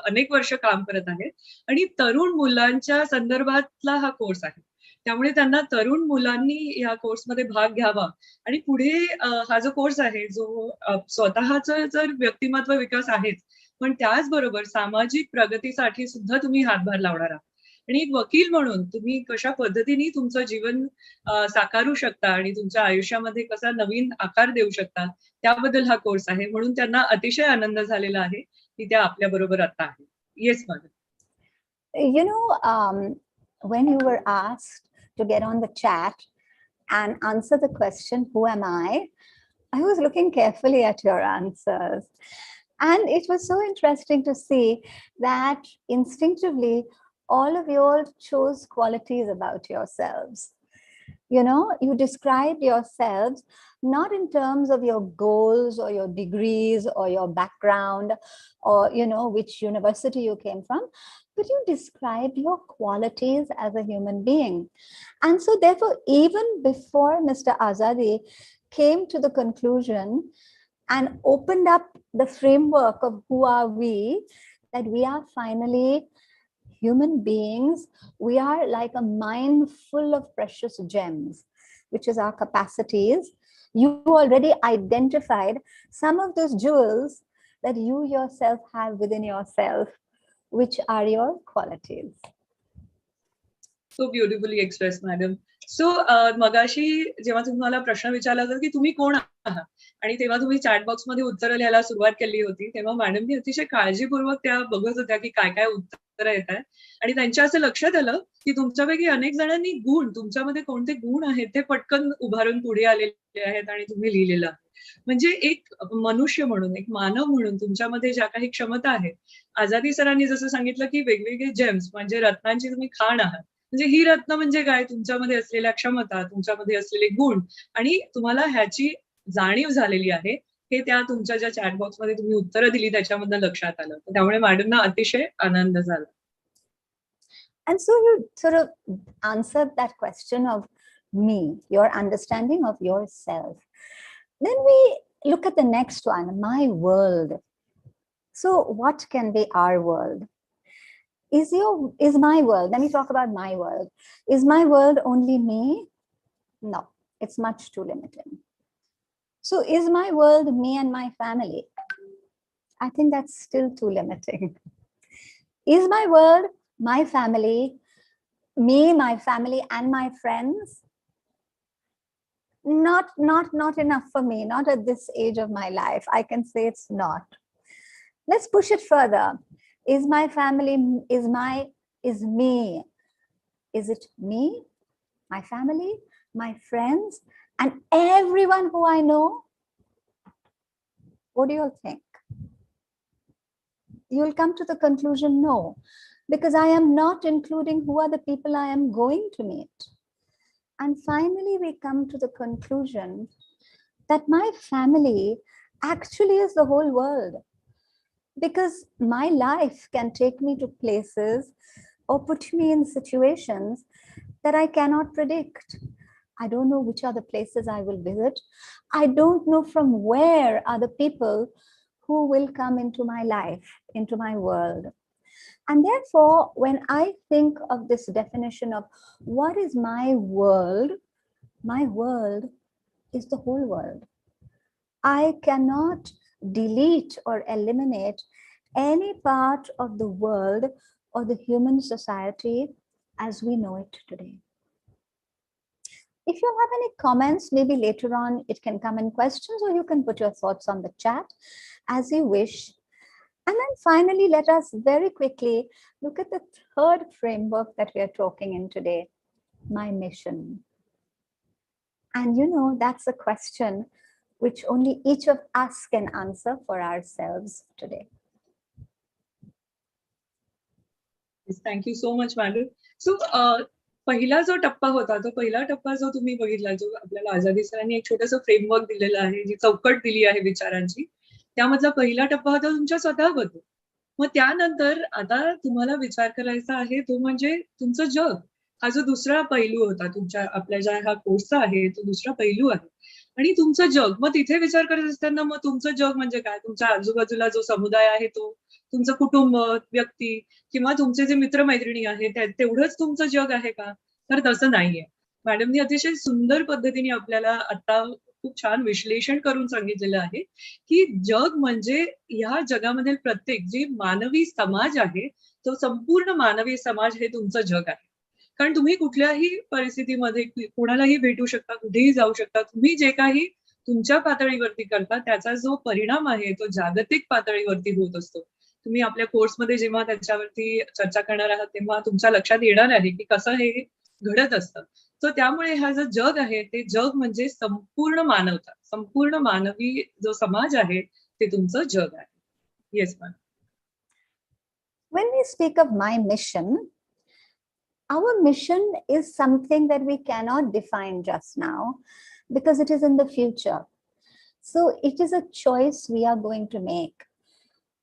Speaker 1: अनेक वर्ष काम करत आहेत आणि तरुण मुलांच्या संदर्भातला हा कोर्स आहे, त्यामुळे त्यांना तरुण मुलांनी या कोर्समध्ये भाग घ्यावा आणि पुढे हा जो कोर्स आहे जो स्वतःचं जर व्यक्तिमत्व विकास आहेच पण त्याचबरोबर सामाजिक प्रगतीसाठी सुद्धा तुम्ही हातभार लावणार आहात आणि एक वकील म्हणून तुम्ही कशा पद्धतीने तुमचं जीवन साकारू शकता आणि तुमच्या आयुष्यामध्ये कसा नवीन आकार देऊ शकता त्याबद्दल हा कोर्स आहे. म्हणून त्यांना अतिशय आनंद झालेला आहे की त्या आपल्या बरोबर आता आहे. Yes madam.
Speaker 6: When you were asked to get on the chat and answer the question, who am I was looking carefully at your answers. And it was so interesting to see that instinctively, all of you all chose qualities about yourselves. You described yourselves not in terms of your goals or your degrees or your background or, which university you came from, but you described your qualities as a human being. And so therefore, even before Mr. Azadi came to the conclusion and opened up the framework of who are we, that we are finally human beings, we are like a mine full of precious gems, which is our capacities. You already identified some of those jewels that you yourself have within yourself, which are your qualities.
Speaker 1: So beautifully expressed, madam. So मगाशी जेव्हा तुम्हाला प्रश्न विचारला होता की तुम्ही कोण आहात आणि तेव्हा तुम्ही चॅट बॉक्स मध्ये उत्तर लिहायला सुरुवात केली होती, तेव्हा मॅडमनी अतिशय काळजीपूर्वक त्या बघत होत्या की काय काय उत्तर येत आहेत आणि त्यांच्या असं लक्षात आलं की तुमच्यापैकी अनेक जणांनी गुण, तुमच्यामध्ये कोणते गुण आहेत ते पटकन उभारून पुढे आलेले आहेत आणि तुम्ही लिहिलेलं आहे. म्हणजे एक मनुष्य म्हणून, एक मानव म्हणून तुमच्यामध्ये ज्या काही क्षमता आहेत, आझादी सरांनी जसं सांगितलं की वेगवेगळे जेम्स म्हणजे रत्नांची तुम्ही खाण आहात. म्हणजे ही रत्न म्हणजे काय, तुमच्यामध्ये असलेल्या क्षमता, तुमच्यामध्ये असलेले गुण आणि तुम्हाला ह्याची जाणीव झालेली आहे, हे त्या तुमच्या ज्या चॅट बॉक्समध्ये तुम्ही उत्तरं दिली त्याच्यामधनं लक्षात आलं. त्यामुळे मॅडमना अतिशय आनंद झाला.
Speaker 6: And so you sort of answered that question of me, your understanding of yourself. Then we look at the next one, my world. So what can be our world? Is my world, let me talk about my world. Is my world only me? No, it's much too limiting. So is my world me and my family? I think that's still too limiting. Is my world my family, me, my family, and my friends? Not enough for me, not at this age of my life. I can say it's not. Let's push it further. Is my family, is me? Is it me, my family, my friends, and everyone who I know? What do you all think? You'll come to the conclusion, no, because I am not including who are the people I am going to meet. And finally, we come to the conclusion that my family actually is the whole world, because my life can take me to places or put me in situations that I cannot predict. I don't know which are the places I will visit. I don't know from where are the people who will come into my life, into my world. And therefore, when I think of this definition of what is my world is the whole world. I cannot delete or eliminate any part of the world or the human society as we know it today. If you have any comments, maybe later on it can come in questions, or you can put your thoughts on the chat as you wish. And then finally, let us very quickly look at the third framework that we are talking in today, my mission. And that's a question which only each of us can answer for ourselves today.
Speaker 1: Thank you so much, madam. So, पहिला जो टप्पा होता, तो पहिला टप्पा जो तुम्ही बघितला, जो आपल्याला आझादी सरांनी एक छोटंसं फ्रेमवर्क दिलेलं आहे, जी चौकट दिली आहे विचारांची, त्यामधला पहिला टप्पा होता तुमच्या स्वतःबद्दल. मग त्यानंतर आता तुम्हाला विचार करायचा आहे तो म्हणजे तुमचं जग. हा जो दुसरा पैलू होता तुमच्या आपल्या ज्या हा कोर्सचा आहे, तो दुसरा पैलू आहे. आणि तुमचं जग, मग तिथे विचार करत असताना मग तुमचं जग म्हणजे काय, तुमच्या आजूबाजूला जो समुदाय आहे तो, तुमचं कुटुंब, व्यक्ती किंवा तुमचे जे मित्रमैत्रिणी आहेत तेवढंच तुमचं जग आहे का? तर तसं नाहीये. मॅडमनी अतिशय सुंदर पद्धतीने आपल्याला आता खूप छान विश्लेषण करून सांगितलेलं आहे की जग म्हणजे ह्या जगामधील प्रत्येक जे मानवी समाज आहे, तो संपूर्ण मानवी समाज हे तुमचं जग आहे. कारण तुम्ही कुठल्याही परिस्थितीमध्ये कुणालाही भेटू शकता, कुठेही जाऊ शकता. तुम्ही जे काही तुमच्या पातळीवरती करता त्याचा जो परिणाम आहे तो जागतिक पातळीवरती होत असतो. तुम्ही आपल्या कोर्समध्ये जेव्हा त्याच्यावरती चर्चा करणार आहात तेव्हा तुमच्या लक्षात येणार आहे की कसं हे घडत असतं. तर त्यामुळे हा जो जग आहे ते जग म्हणजे संपूर्ण मानवता, संपूर्ण मानवी जो समाज आहे ते तुमचं जग आहे. Yes ma'am.
Speaker 6: When we speak of my mission, Our mission is something that we cannot define just now because it is in the future. So it is a choice we are going to make.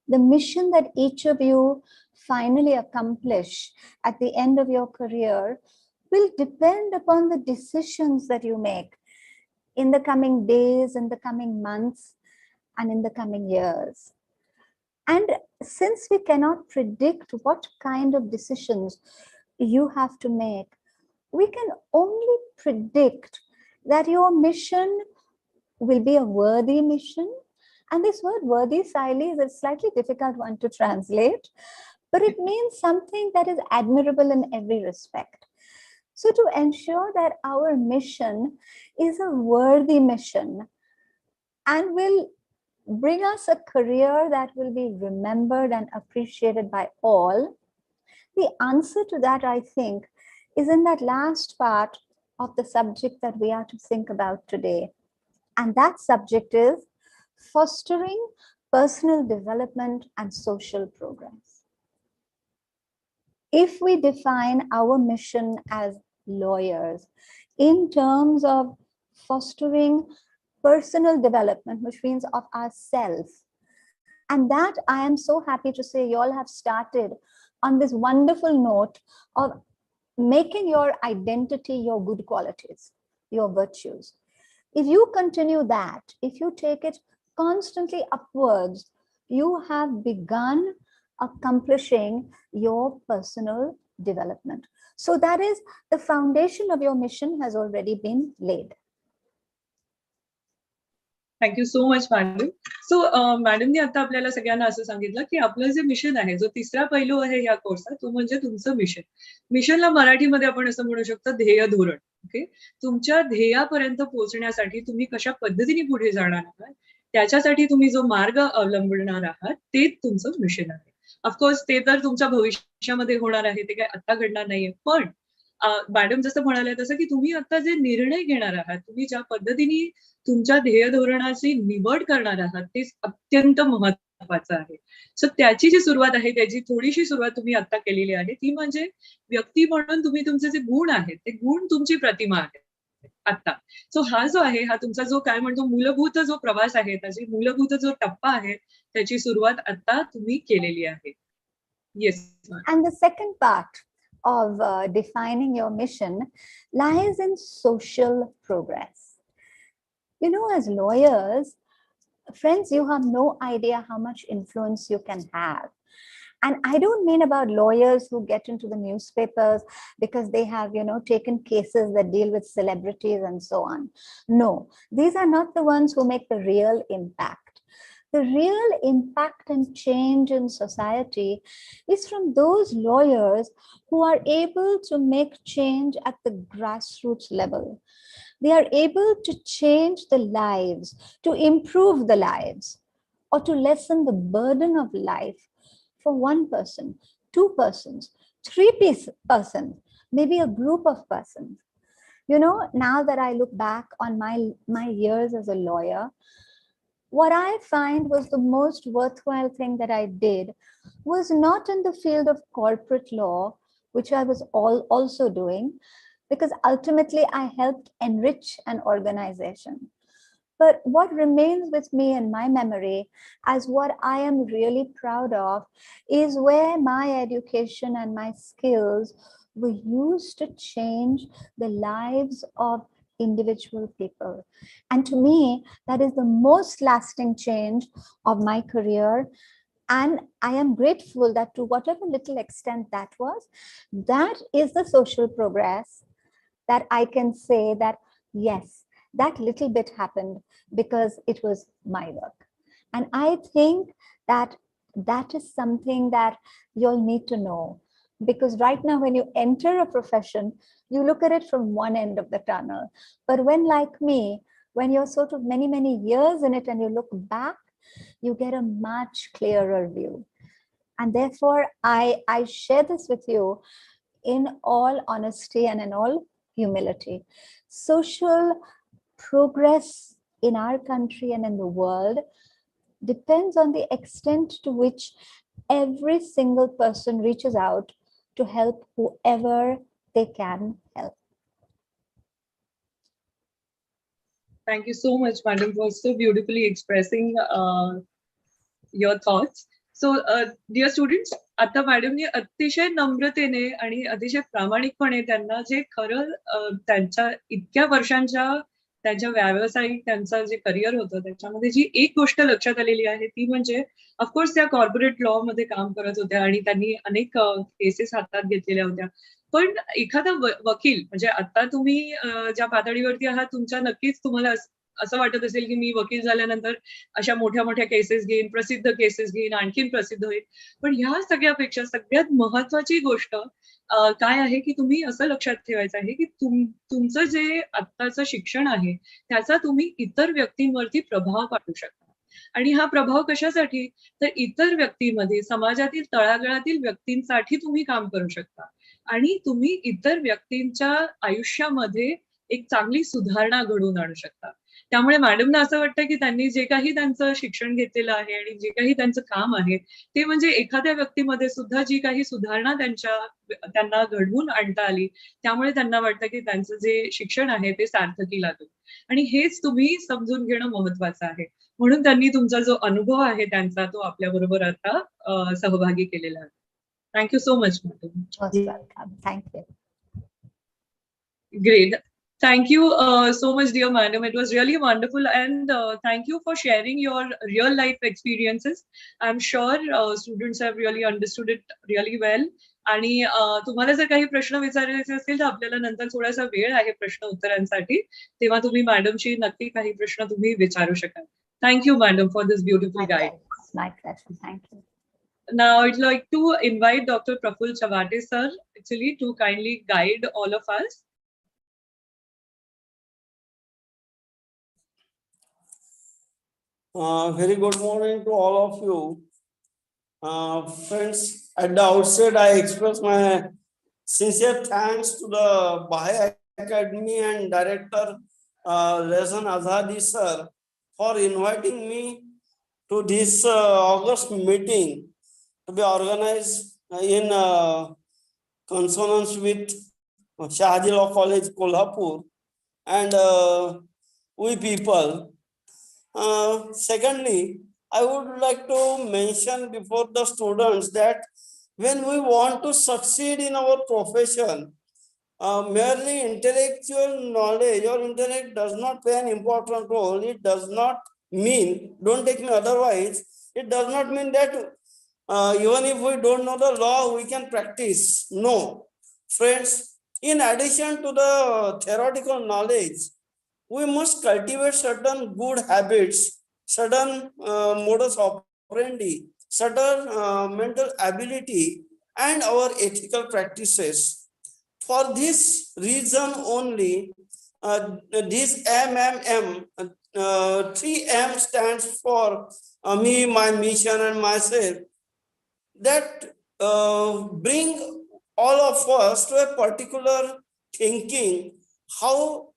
Speaker 6: The mission that each of you finally accomplish at the end of your career will depend upon the decisions that you make in the coming days, in the coming months, and in the coming years. And since we cannot predict what kind of decisions you have to make, we can only predict that your mission will be a worthy mission. And this word worthy, Saili, is a slightly difficult one to translate, but it means something that is admirable in every respect. So to ensure that our mission is a worthy mission and will bring us a career that will be remembered and appreciated by all, the answer to that, I think, is in that last part of the subject that we are to think about today. And that subject is fostering personal development and social progress. If we define our mission as lawyers in terms of fostering personal development, which means of ourselves, and that I am so happy to say you all have started on this wonderful note of making your identity your good qualities, your virtues. If you continue that, if you take it constantly upwards, you have begun accomplishing your personal development. So that is the foundation of your mission has already been laid.
Speaker 1: Thank you so much madam. So मॅडमनी आता आपल्याला सगळ्यांना असं सांगितलं की आपलं जे mission आहे, जो तिसरा पैलू आहे या कोर्सचा, तो म्हणजे तुमचं मिशन. मिशनला मराठीमध्ये आपण असं म्हणू शकतो ध्येय धोरण. ओके, तुमच्या ध्येयापर्यंत पोहोचण्यासाठी तुम्ही कशा पद्धतीने पुढे जाणार आहात, त्याच्यासाठी तुम्ही जो मार्ग अवलंबणार आहात, ते तुमचं मिशन आहे. ऑफकोर्स ते तर तुमच्या भविष्यामध्ये होणार आहे, ते काय आता घडणार नाहीये. पण मॅडम जसं म्हणाले तसं की तुम्ही आता जे निर्णय घेणार आहात, तुम्ही ज्या पद्धतीने तुमच्या ध्येय धोरणाची निवड करणार आहात, ते अत्यंत महत्वाचं आहे. सो त्याची जी सुरुवात आहे, त्याची थोडीशी सुरुवात तुम्ही आता केलेली आहे, ती म्हणजे व्यक्ती म्हणून तुम्ही तुमचे जे गुण आहेत, ते गुण तुमची प्रतिमा आहे आता. सो हा जो आहे, हा तुमचा जो काय म्हणतो मूलभूत जो प्रवास आहे, त्याची मूलभूत जो टप्पा आहे, त्याची सुरुवात आता तुम्ही केलेली आहे. Yes.
Speaker 6: And the second part of defining your mission lies in social progress. You know, as lawyers, friends, you have no idea how much influence you can have. And I don't mean about lawyers who get into the newspapers because they have, taken cases that deal with celebrities and so on. No, these are not the ones who make the real impact. The real impact and change in society is from those lawyers who are able to make change at the grassroots level. They are able to change the lives, to improve the lives, or to lessen the burden of life for one person, two persons, three persons, maybe a group of persons. Now that I look back on my years as a lawyer, what I find was the most worthwhile thing that I did was not in the field of corporate law, which I was also doing, because ultimately I helped enrich an organization. But what remains with me in my memory as what I am really proud of is where my education and my skills were used to change the lives of individual people. And to me, that is the most lasting change of my career. And I am grateful that to whatever little extent that was, that is the social progress that I can say that, yes, that little bit happened because it was my work. And I think that that is something that you'll need to know. Because right now, when you enter a profession, you look at it from one end of the tunnel. But when, like me, when you're sort of many, many years in it and you look back, you get a much clearer view. And therefore, I share this with you in all honesty and in all humility. Social progress in our country and in the world depends on the extent to which every single person reaches out to help whoever they can help.
Speaker 1: Thank you so much, madam, for so beautifully expressing your thoughts. So, dear students, आता मॅडमनी अतिशय नम्रतेने आणि अतिशय प्रामाणिकपणे त्यांना जे खरं त्यांच्या इतक्या वर्षांच्या त्यांच्या व्यावसायिक त्यांचं जे करिअर होतं त्याच्यामध्ये जी एक गोष्ट लक्षात आलेली आहे ती म्हणजे ऑफकोर्स त्या कॉर्पोरेट लॉ मध्ये काम करत होत्या आणि त्यांनी अनेक केसेस हातात घेतलेल्या होत्या. पण एखादा वकील म्हणजे आता तुम्ही ज्या पातळीवरती आहात तुमच्या नक्कीच तुम्हाला असं वाटत असेल की मी वकील झाल्यानंतर अशा मोठ्या मोठ्या केसेस घेईन, प्रसिद्ध केसेस घेईन, आणखीन प्रसिद्ध होईल. पण ह्या सगळ्यापेक्षा सगळ्यात महत्वाची गोष्ट काय आहे की तुम्ही असं लक्षात ठेवायचं आहे की तुमचं जे आत्ताचं शिक्षण आहे त्याचा तुम्ही इतर व्यक्तींवरती प्रभाव पाडू शकता. आणि हा प्रभाव कशासाठी तर इतर व्यक्तींमध्ये समाजातील तळागाळातील व्यक्तींसाठी तुम्ही काम करू शकता आणि तुम्ही इतर व्यक्तींच्या आयुष्यामध्ये एक चांगली सुधारणा घडवून आणू शकता. त्यामुळे मॅडमना असं वाटतं की त्यांनी जे काही त्यांचं शिक्षण घेतलेलं आहे आणि जे काही त्यांचं काम आहे ते म्हणजे एखाद्या व्यक्तीमध्ये सुद्धा जी काही सुधारणा त्यांना घडवून आणता आली त्यामुळे त्यांना वाटतं की त्यांचं जे शिक्षण आहे ते सार्थकी लागेल. आणि हेच तुम्ही समजून घेणं महत्वाचं आहे. म्हणून त्यांनी तुमचा जो अनुभव आहे त्यांचा तो आपल्या बरोबर आता सहभागी केलेला आहे. Thank you so much madam.
Speaker 6: Most welcome. Thank you.
Speaker 1: Great. Thank you so much, dear madam. It was really wonderful, and thank you for sharing your real life experiences. I'm sure students have really understood it really well. आणि तुम्हाला जर काही प्रश्न विचारायचे असतील तर आपल्याला नंतर थोडासा वेळ आहे प्रश्न उत्तरांसाठी, तेव्हा तुम्ही मॅडमशी नक्की काही प्रश्न तुम्ही विचारू शकाल. Thank you madam for this beautiful guide.
Speaker 6: My pleasure. Thank you.
Speaker 1: Now I'd like to invite Dr. Praful Chavate sir actually to kindly guide all of us.
Speaker 5: Very good morning to all of you. Friends, at the outset, I express my sincere thanks to the Bahay Academy and Director Rezan Azadi sir for inviting me to this August meeting to be organized in consonance with Shahaji Law College, Kolhapur, and we people. Secondly, I would like to mention before the students that when we want to succeed in our profession, merely intellectual knowledge or intellect does not play an important role. It does not mean, don't take me otherwise, it does not mean that even if we don't know the law, we can practice. No. Friends, in addition to the theoretical knowledge, we must cultivate certain good habits, certain modus operandi, certain mental ability, and our ethical practices. For this reason only, this MMM, 3M stands for me, my mission, and myself, that bring all of us to a particular thinking, how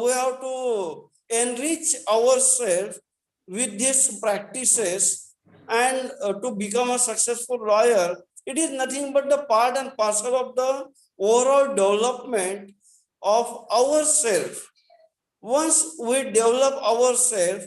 Speaker 5: we have to enrich ourselves with these practices and to become a successful lawyer. It is nothing but the part and parcel of the overall development of ourselves. Once we develop ourselves,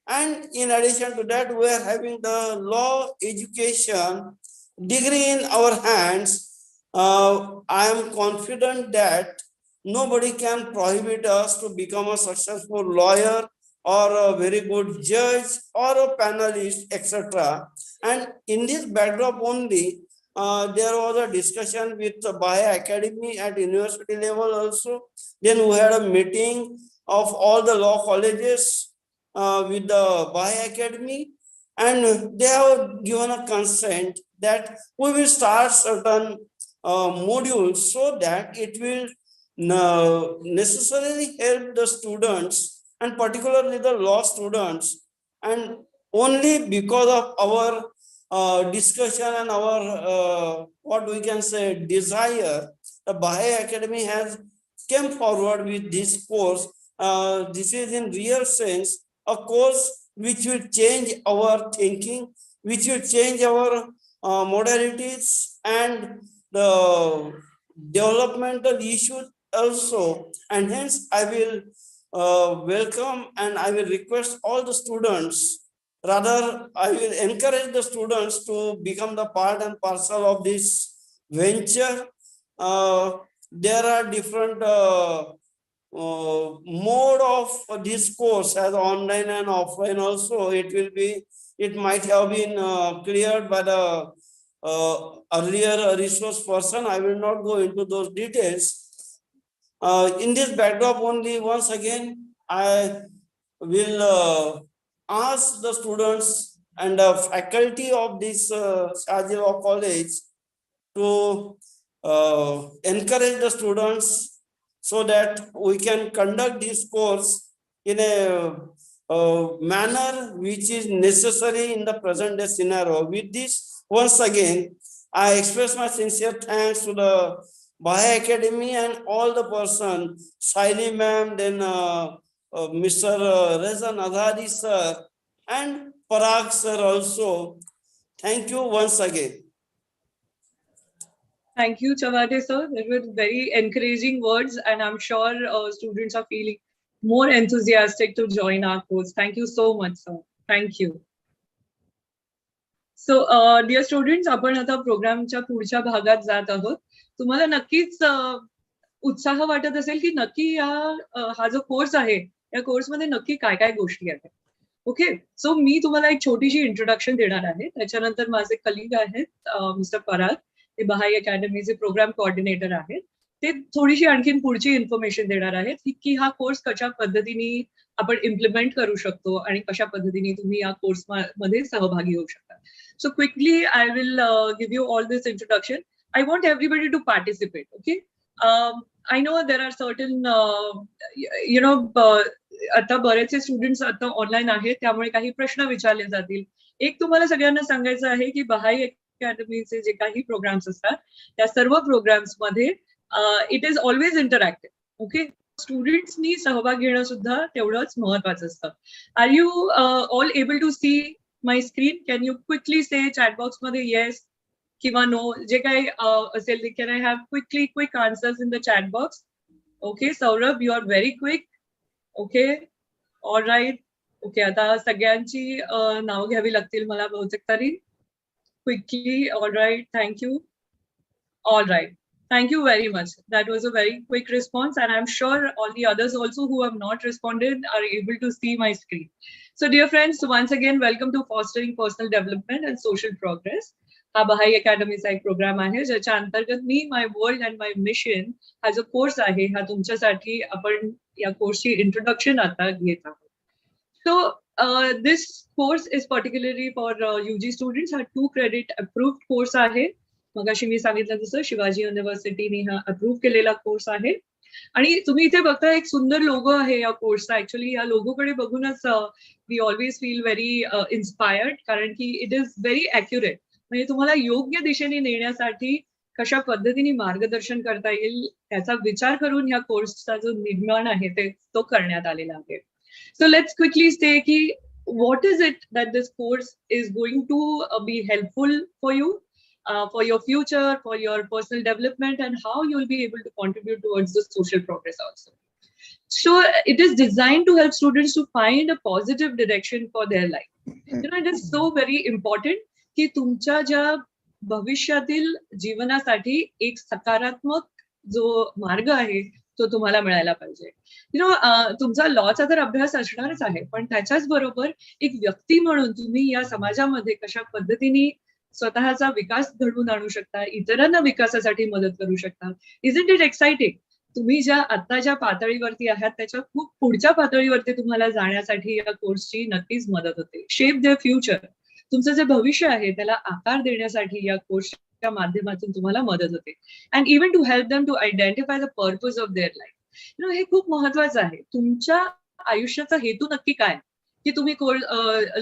Speaker 5: and in addition to that, we are having the law education degree in our hands, I am confident that nobody can prohibit us to become a successful lawyer or a very good judge or a panelist, etc. And in this backdrop only, there was a discussion with the Bahay Academy at university level also. Then we had a meeting of all the law colleges with the Bahay Academy, and they have given a consent that we will start certain modules so that it will necessarily help the students and particularly the law students. And only because of our discussion and our what we can say desire, the Bahay Academy has came forward with this course. This is in real sense a course which will change our thinking, which will change our modalities and the developmental issues also, and hence I will welcome and I will request all the students, rather I will encourage the students to become the part and parcel of this venture. There are different mode of this course, as online and offline also. It might have been cleared by the earlier resource person. I will not go into those details. In this backdrop only, once again, I will ask the students and the faculty of this Shahaji Law College to encourage the students so that we can conduct this course in a manner which is necessary in the present day scenario. With this, once again, I express my sincere thanks to the Baha'i Academy and all the persons, Saili ma'am, then Mr. Reza Nadhari sir, and Parag sir also. Thank you once again.
Speaker 1: Thank you, Chavade sir. That were very encouraging words, and I'm sure students are feeling more enthusiastic to join our course. Thank you so much, sir. Thank you. So, dear students, आपण आता प्रोग्रामच्या पुढच्या भागात जात आहोत. तुम्हाला नक्कीच उत्साह वाटत असेल की नक्की हा जो कोर्स आहे या कोर्समध्ये नक्की काय काय गोष्टी आहेत. ओके, सो मी तुम्हाला एक छोटीशी इंट्रोडक्शन देणार आहे. त्याच्यानंतर माझे कलिग आहेत मिस्टर पराग, ते बहाई अकॅडमीचे प्रोग्राम कोऑर्डिनेटर आहेत. ते थोडीशी आणखीन पुढची इन्फॉर्मेशन देणार आहेत की हा कोर्स कशा पद्धतीने आपण इम्प्लिमेंट करू शकतो आणि कशा पद्धतीने तुम्ही या कोर्स मध्ये सहभागी होऊ शकता. So quickly, I will give you all this introduction. I want everybody to participate. Okay. I know there are certain, आता बरेचसे स्टुडंट्स आता ऑनलाईन आहेत, त्यामुळे काही प्रश्न विचारले जातील. एक तुम्हाला सगळ्यांना सांगायचं आहे की बहाई अकॅडमीचे जे काही प्रोग्राम्स असतात त्या सर्व प्रोग्राम्स मध्ये it is always interactive. Okay, स्टुडंट्सनी सहभाग घेणं सुद्धा तेवढंच महत्वाचं असतं. Are you all able to see my screen? Can you quickly say chat box मध्ये yes किंवा no जे काही असेल. Can I have quick answers in the chat box? Okay, Saurabh, you are very quick. Okay, all right. Okay, आता सगळ्यांची नाव घ्यावी लागतील मला बहुतेक तरी. Quickly, all right, thank you. All right, thank you very much. That was a very quick response, and I'm sure all the others also who have not responded are able to see my screen. So dear friends, once again, welcome to Fostering Personal Development and Social Progress. हा बहाई अकॅडमीचा एक programme आहे ज्याच्या अंतर्गत मी my world and my mission हा जो course आहे हा तुमच्यासाठी आपण या कोर्सची इंट्रोडक्शन आता घेत आहोत. So this course is particularly for UG students. हा 2 credit अप्रूव्ड कोर्स आहे. मगाशी मी सांगितलं तसं शिवाजी युनिव्हर्सिटीने हा अप्रूव्ह केलेला कोर्स आहे. आणि तुम्ही इथे बघता एक सुंदर लोगो आहे या कोर्सचा. ऍक्च्युअली या लोगोकडे बघूनच we always feel very inspired, कारण की इट इज व्हेरी ॲक्युरेट. म्हणजे तुम्हाला योग्य दिशेने नेण्यासाठी कशा पद्धतीने मार्गदर्शन करता येईल त्याचा विचार करून या कोर्सचा जो निर्माण आहे तो करण्यात आलेला आहे. सो लेट्स क्विकली से की what is it that this course is going to be helpful for you, for your future, for your personal development, and how you will be able to contribute towards the social progress also. So it is designed to help students to find a positive direction for their life. It is so very important की तुमच्या ज्या भविष्यातील जीवनासाठी एक सकारात्मक जो मार्ग आहे तो तुम्हाला मिळायला पाहिजे. तुमचा लॉचा तर अभ्यास असणारच आहे, पण त्याच्याच बरोबर एक व्यक्ती म्हणून तुम्ही या समाजामध्ये कशा पद्धतीने स्वतःचा विकास घडवून आणू शकता, इतरांना विकासासाठी मदत करू शकता. Isn't it exciting? तुम्ही ज्या आताच्या पातळीवरती आहात त्याच्या खूप पुढच्या पातळीवरती तुम्हाला जाण्यासाठी या कोर्सची नक्कीच मदत होते. शेप देअर फ्युचर, तुमचं जे भविष्य आहे त्याला आकार देण्यासाठी या कोर्सच्या माध्यमातून तुम्हाला मदत होते. And even to help them to identify the purpose of their life. हे खूप महत्वाचं आहे. तुमच्या आयुष्याचा हेतू नक्की काय, की तुम्ही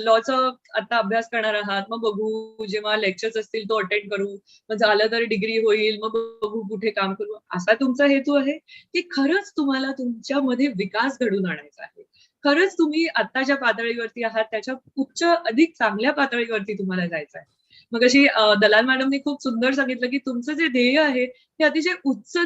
Speaker 1: लॉचा आता अभ्यास करणार आहात, मग बघू जेव्हा लेक्चर्स असतील तो अटेंड करू, मग झालं तर डिग्री होईल, मग बघू कुठे काम करू, असा तुमचा हेतू आहे की खरंच तुम्हाला तुमच्यामध्ये विकास घडवून आणायचा आहे? खरंच तुम्ही आताच्या पातळीवरती आहात त्याच्या उच्च अधिक चांगल्या पातळीवरती तुम्हाला जायचं आहे? मग अशी दलाल मॅडमनी खूप सुंदर सांगितलं की तुमचं जे ध्येय आहे ते अतिशय उच्च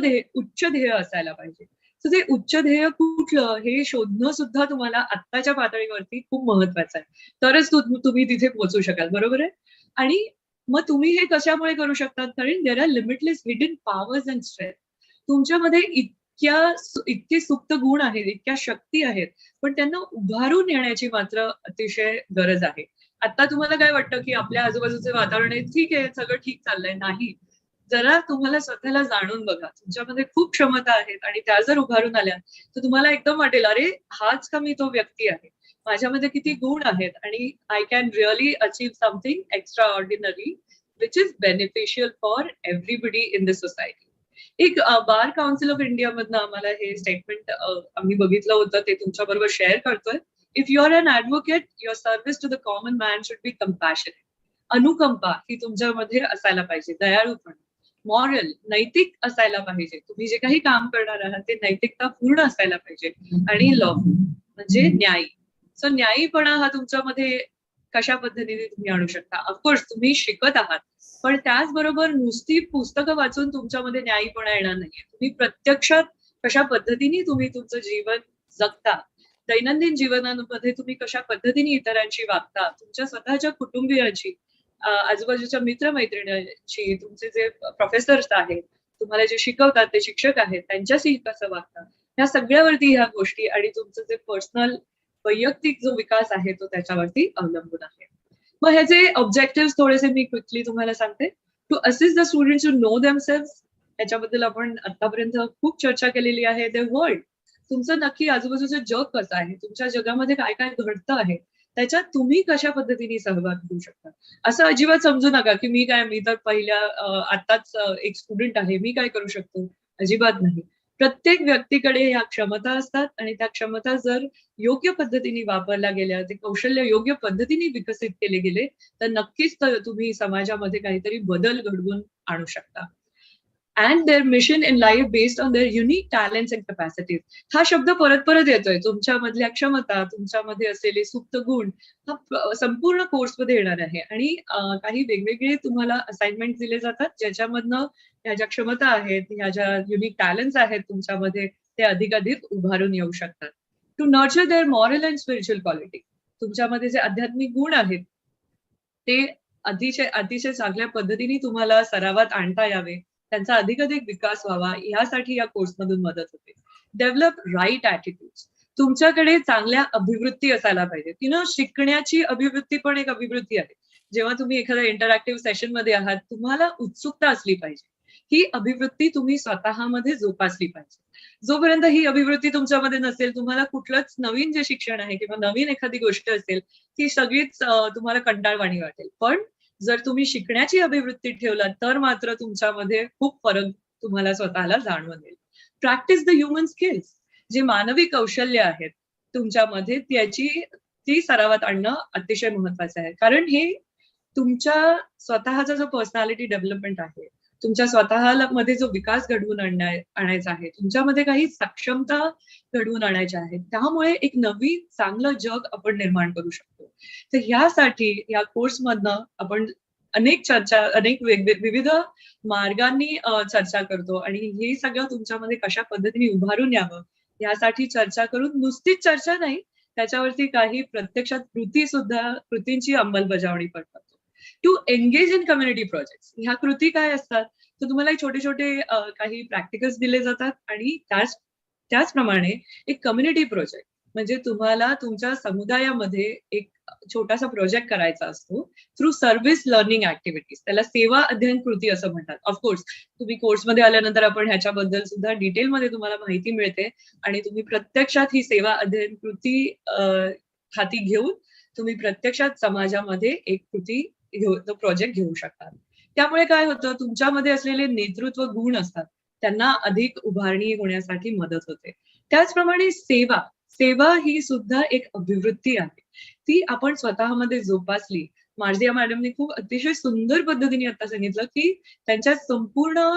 Speaker 1: ध्येय असायला पाहिजे. तर ते उच्च ध्येय कुठलं हे शोधणं सुद्धा तुम्हाला आत्ताच्या पातळीवरती खूप महत्वाचं आहे. तरच तुम्ही तिथे पोहोचू शकाल, बरोबर आहे. आणि मग तुम्ही हे कशामुळे करू शकतात, कारण there are limitless hidden powers and strength. तुमच्यामध्ये इतके सुप्त गुण आहेत, इतक्या शक्ती आहेत, पण त्यांना उभारून येण्याची मात्र अतिशय गरज आहे. आता तुम्हाला काय वाटतं की आपल्या आजूबाजूचे वातावरण आहे, ठीक आहे, सगळं ठीक चाललंय, नाही. जरा तुम्हाला स्वतःला जाणून बघा, तुमच्यामध्ये खूप क्षमता आहेत आणि त्या जर उभारून आल्या तर तुम्हाला एकदम वाटेल, अरे हाच का मी तो व्यक्ती आहे, माझ्यामध्ये किती गुण आहेत आणि I can really achieve something extra ordinary which is beneficial for everybody in the society. एक बार काउन्सिल ऑफ इंडिया मधनं आम्हाला हे स्टेटमेंट आम्ही बघितलं होतं, ते तुमच्या बरोबर शेअर करतोय. If you are an advocate, your service to the common man should be compassionate. अनुकंपा ही तुमच्यामध्ये असायला पाहिजे, दयाळूपणा, मॉरल, नैतिक असायला पाहिजे. तुम्ही जे काही काम करणार आहात ते नैतिकता पूर्ण असायला पाहिजे. आणि लॉ म्हणजे न्याय. सो न्यायीपणा हा तुमच्यामध्ये कशा पद्धतीने तुम्ही आणू शकता. ऑफकोर्स तुम्ही शिकत आहात, पण त्याचबरोबर नुसती पुस्तकं वाचून तुमच्यामध्ये न्यायीपणा येणार नाहीये. तुम्ही प्रत्यक्षात कशा पद्धतीने तुम्ही तुमचं जीवन जगता, दैनंदिन जीवनामध्ये तुम्ही कशा पद्धतीने इतरांशी वागता, तुमच्या स्वतःच्या कुटुंबियांची, आजूबाजूच्या मित्रमैत्रिणींशी, तुमचे जे प्रोफेसर्स आहेत, तुम्हाला जे शिकवतात ते शिक्षक आहेत, त्यांच्याशी कसं वागतात, ह्या सगळ्यावरती ह्या गोष्टी आणि तुमचं जे पर्सनल वैयक्तिक जो विकास आहे तो त्याच्यावरती अवलंबून आहे. मग ह्याचे ऑब्जेक्टिव्ह थोडेसे मी क्विकली तुम्हाला सांगते. To assist the students to know themselves, याच्याबद्दल आपण आतापर्यंत खूप चर्चा केलेली आहे. द वर्ल्ड, तुमचं नक्की आजूबाजूचं जग कसं आहे, तुमच्या जगामध्ये काय काय घडतं आहे, त्याच्यात तुम्ही कशा पद्धतीने सहभाग घेऊ शकता. असं अजिबात समजू नका की मी तर पहिल्या आताच एक स्टुडंट आहे, मी काय करू शकतो. अजिबात नाही. प्रत्येक व्यक्तीकडे ह्या क्षमता असतात आणि त्या क्षमता जर योग्य पद्धतीने वापरल्या गेल्या, ते कौशल्य योग्य पद्धतीने विकसित केले गेले तर नक्कीच तुम्ही समाजामध्ये काहीतरी बदल घडवून आणू शकता. And their mission in life based on their unique talents and capacities. हा शब्द परत परत येतोय. तुमच्यामधल्या क्षमता, तुमच्यामध्ये असलेले सुप्त गुण हा संपूर्ण कोर्समध्ये येणार आहे. आणि काही वेगवेगळे तुम्हाला असाइनमेंट दिले जातात, ज्याच्यामधनं ह्या ज्या क्षमता आहेत, ह्या ज्या युनिक टॅलेंट्स आहेत तुमच्यामध्ये, ते अधिकाधिक उभारून येऊ शकतात. To nurture their moral and spiritual quality, तुमच्यामध्ये जे आध्यात्मिक गुण आहेत ते अतिशय चांगल्या पद्धतीने तुम्हाला सरावात आणता यावे, त्यांचा अधिकाधिक विकास व्हावा, यासाठी या कोर्समधून मदत होते. डेव्हलप राईट ऍटिट्यूड्स, तुमच्याकडे चांगल्या अभिवृत्ती असायला पाहिजे. शिकण्याची अभिवृत्ती पण एक अभिवृत्ती आहे. जेव्हा तुम्ही एखाद्या इंटरॅक्टिव्ह सेशन मध्ये आहात, तुम्हाला उत्सुकता असली पाहिजे. ही अभिवृत्ती तुम्ही स्वतःमध्ये जोपासली पाहिजे. जोपर्यंत ही अभिवृत्ती तुमच्यामध्ये नसेल, तुम्हाला कुठलंच नवीन जे शिक्षण आहे किंवा नवीन एखादी गोष्ट असेल ती सगळीच तुम्हाला कंटाळवाणी वाटेल. पण जर तुम्ही शिकण्याची अभिवृत्ती ठेवलात तर मात्र तुमच्यामध्ये खूप फरक तुम्हाला स्वतःला जाणवून येईल. प्रॅक्टिस द ह्युमन स्किल्स, जे मानवी कौशल्य आहेत तुमच्यामध्ये ती सरावात आणणं अतिशय महत्वाचं आहे. कारण हे तुमच्या स्वतःचा जो पर्सनॅलिटी डेव्हलपमेंट आहे, तुमच्या स्वतःला मध्ये जो विकास घडवून आणायचा आहे, तुमच्यामध्ये काही सक्षमता घडवून आणायच्या आहेत, त्यामुळे एक नवीन चांगलं जग आपण निर्माण करू शकतो. तर ह्यासाठी या कोर्समधनं आपण अनेक विविध मार्गांनी चर्चा करतो आणि हे सगळं तुमच्यामध्ये कशा पद्धतीने उभारून यावं यासाठी चर्चा करून, नुसतीच चर्चा नाही, त्याच्यावरती काही प्रत्यक्षात कृतींची अंमलबजावणी पण करतो. To engage in community project, ह्या कृती काय असतात तर तुम्हाला छोटे छोटे काही प्रॅक्टिकल्स दिले जातात आणि त्याचप्रमाणे एक कम्युनिटी प्रोजेक्ट म्हणजे तुम्हाला तुमच्या समुदायामध्ये एक छोटासा प्रोजेक्ट करायचा असतो थ्रू सर्व्हिस लर्निंग ऍक्टिव्हिटीज. त्याला सेवा अध्ययन कृती असं म्हणतात. ऑफकोर्स तुम्ही कोर्समध्ये आल्यानंतर आपण ह्याच्याबद्दल सुद्धा डिटेलमध्ये तुम्हाला माहिती मिळते आणि तुम्ही प्रत्यक्षात ही सेवा अध्ययन कृती हाती घेऊन तुम्ही प्रत्यक्षात समाजामध्ये एक प्रोजेक्ट घेऊ शकता. त्यामुळे काय होतं, तुमच्यामध्ये असलेले नेतृत्व गुण असतात त्यांना अधिक उभारणी होण्यासाठी मदत होते. त्याचप्रमाणे सेवा ही सुद्धा एक अभिवृत्ती आहे. ती आपण स्वतःमध्ये जोपासली. मार्जिया मॅडमने खूप अतिशय सुंदर पद्धतीने आता सांगितलं की त्यांच्या संपूर्ण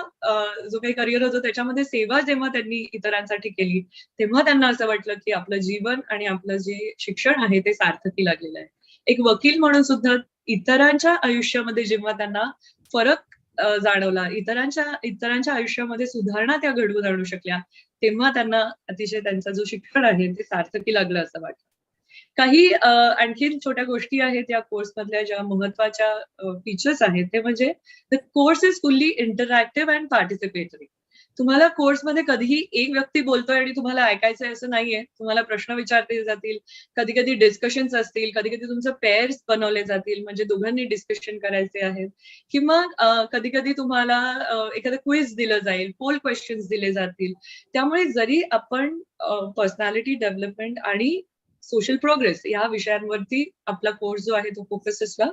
Speaker 1: जो काही करिअर होतं त्याच्यामध्ये सेवा जेव्हा त्यांनी इतरांसाठी केली तेव्हा त्यांना असं वाटलं की आपलं जीवन आणि आपलं जे शिक्षण आहे ते सार्थकी लागलेलं आहे. एक वकील म्हणून सुद्धा इतरांच्या आयुष्यामध्ये जेव्हा त्यांना फरक जाणवला, इतरांच्या आयुष्यामध्ये सुधारणा त्या घडवून आणू शकल्या, तेव्हा त्यांना अतिशय त्यांचा जो शिक्षण आहे ते सार्थकी लागलं असं वाटतं. काही आणखीन छोट्या गोष्टी आहेत या कोर्स मधल्या ज्या महत्वाच्या फीचर्स आहेत, ते म्हणजे the course is fully interactive and participatory. तुम्हाला कोर्समध्ये कधीही एक व्यक्ती बोलतोय आणि तुम्हाला ऐकायचंय असं नाहीये. तुम्हाला प्रश्न विचारले जातील, कधी कधी डिस्कशन्स असतील, कधी कधी तुमचं पेअर्स बनवले जातील, म्हणजे दोघांनी डिस्कशन करायचे आहेत, किंवा कधी कधी तुम्हाला एखादं क्विज दिलं जाईल, पोल क्वेश्चन्स दिले जातील. त्यामुळे जरी आपण पर्सनॅलिटी डेव्हलपमेंट आणि सोशल प्रोग्रेस या विषयांवरती आपला कोर्स जो आहे तो फोकस असला,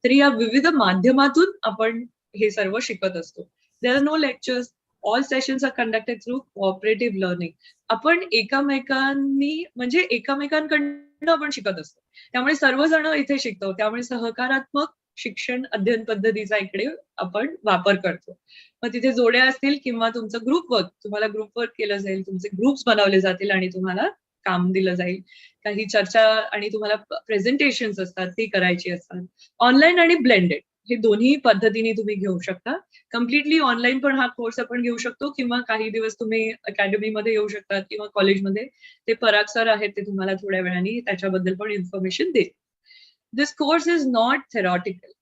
Speaker 1: तरी या विविध माध्यमातून आपण हे सर्व शिकत असतो. There are no lectures, all sessions are conducted through cooperative learning. आपण एकमेकांकडनं आपण शिकत असतो, त्यामुळे सर्वजण इथे शिकतो. त्यामुळे सहकारात्मक शिक्षण अध्ययन पद्धतीचा इकडे आपण वापर करतो. मग तिथे जोड्या असतील किंवा तुमचं ग्रुप वर्क, तुम्हाला ग्रुप वर्क केलं जाईल, तुमचे ग्रुप्स बनवले जातील आणि तुम्हाला काम दिलं जाईल. काही चर्चा आणि तुम्हाला प्रेझेंटेशन्स असतात ती करायची असतात. ऑनलाईन आणि ब्लेंडेड हे दोन्ही पद्धतीने तुम्ही घेऊ शकता. कम्प्लिटली ऑनलाईन पण हा कोर्स आपण घेऊ शकतो, किंवा काही दिवस तुम्ही अकॅडमीमध्ये येऊ शकतात किंवा कॉलेजमध्ये. ते पराग सर आहेत, ते तुम्हाला थोड्या वेळाने त्याच्याबद्दल पण इन्फॉर्मेशन देईल. This course is not theoretical.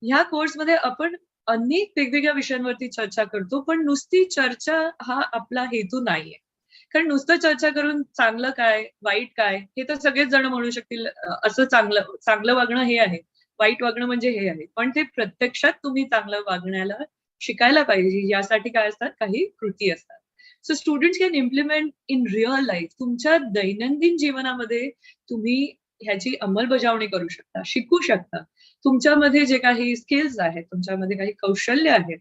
Speaker 1: ह्या कोर्समध्ये आपण अनेक वेगवेगळ्या विषयांवरती चर्चा करतो, पण नुसती चर्चा हा आपला हेतू नाहीये. कारण नुसतं चर्चा करून चांगलं काय वाईट काय हे तर सगळेच जण म्हणू शकतील. असं चांगलं वागणं हे आहे, वाईट वागणं म्हणजे हे आहे, पण ते प्रत्यक्षात तुम्ही चांगलं वागण्याला शिकायला पाहिजे. यासाठी काय असतात, काही कृती असतात. So students can implement in real life. तुमच्या दैनंदिन जीवनामध्ये तुम्ही ह्याची अंमलबजावणी करू शकता, शिकू शकता. तुमच्यामध्ये जे काही स्किल्स आहेत, तुमच्यामध्ये काही कौशल्य आहेत,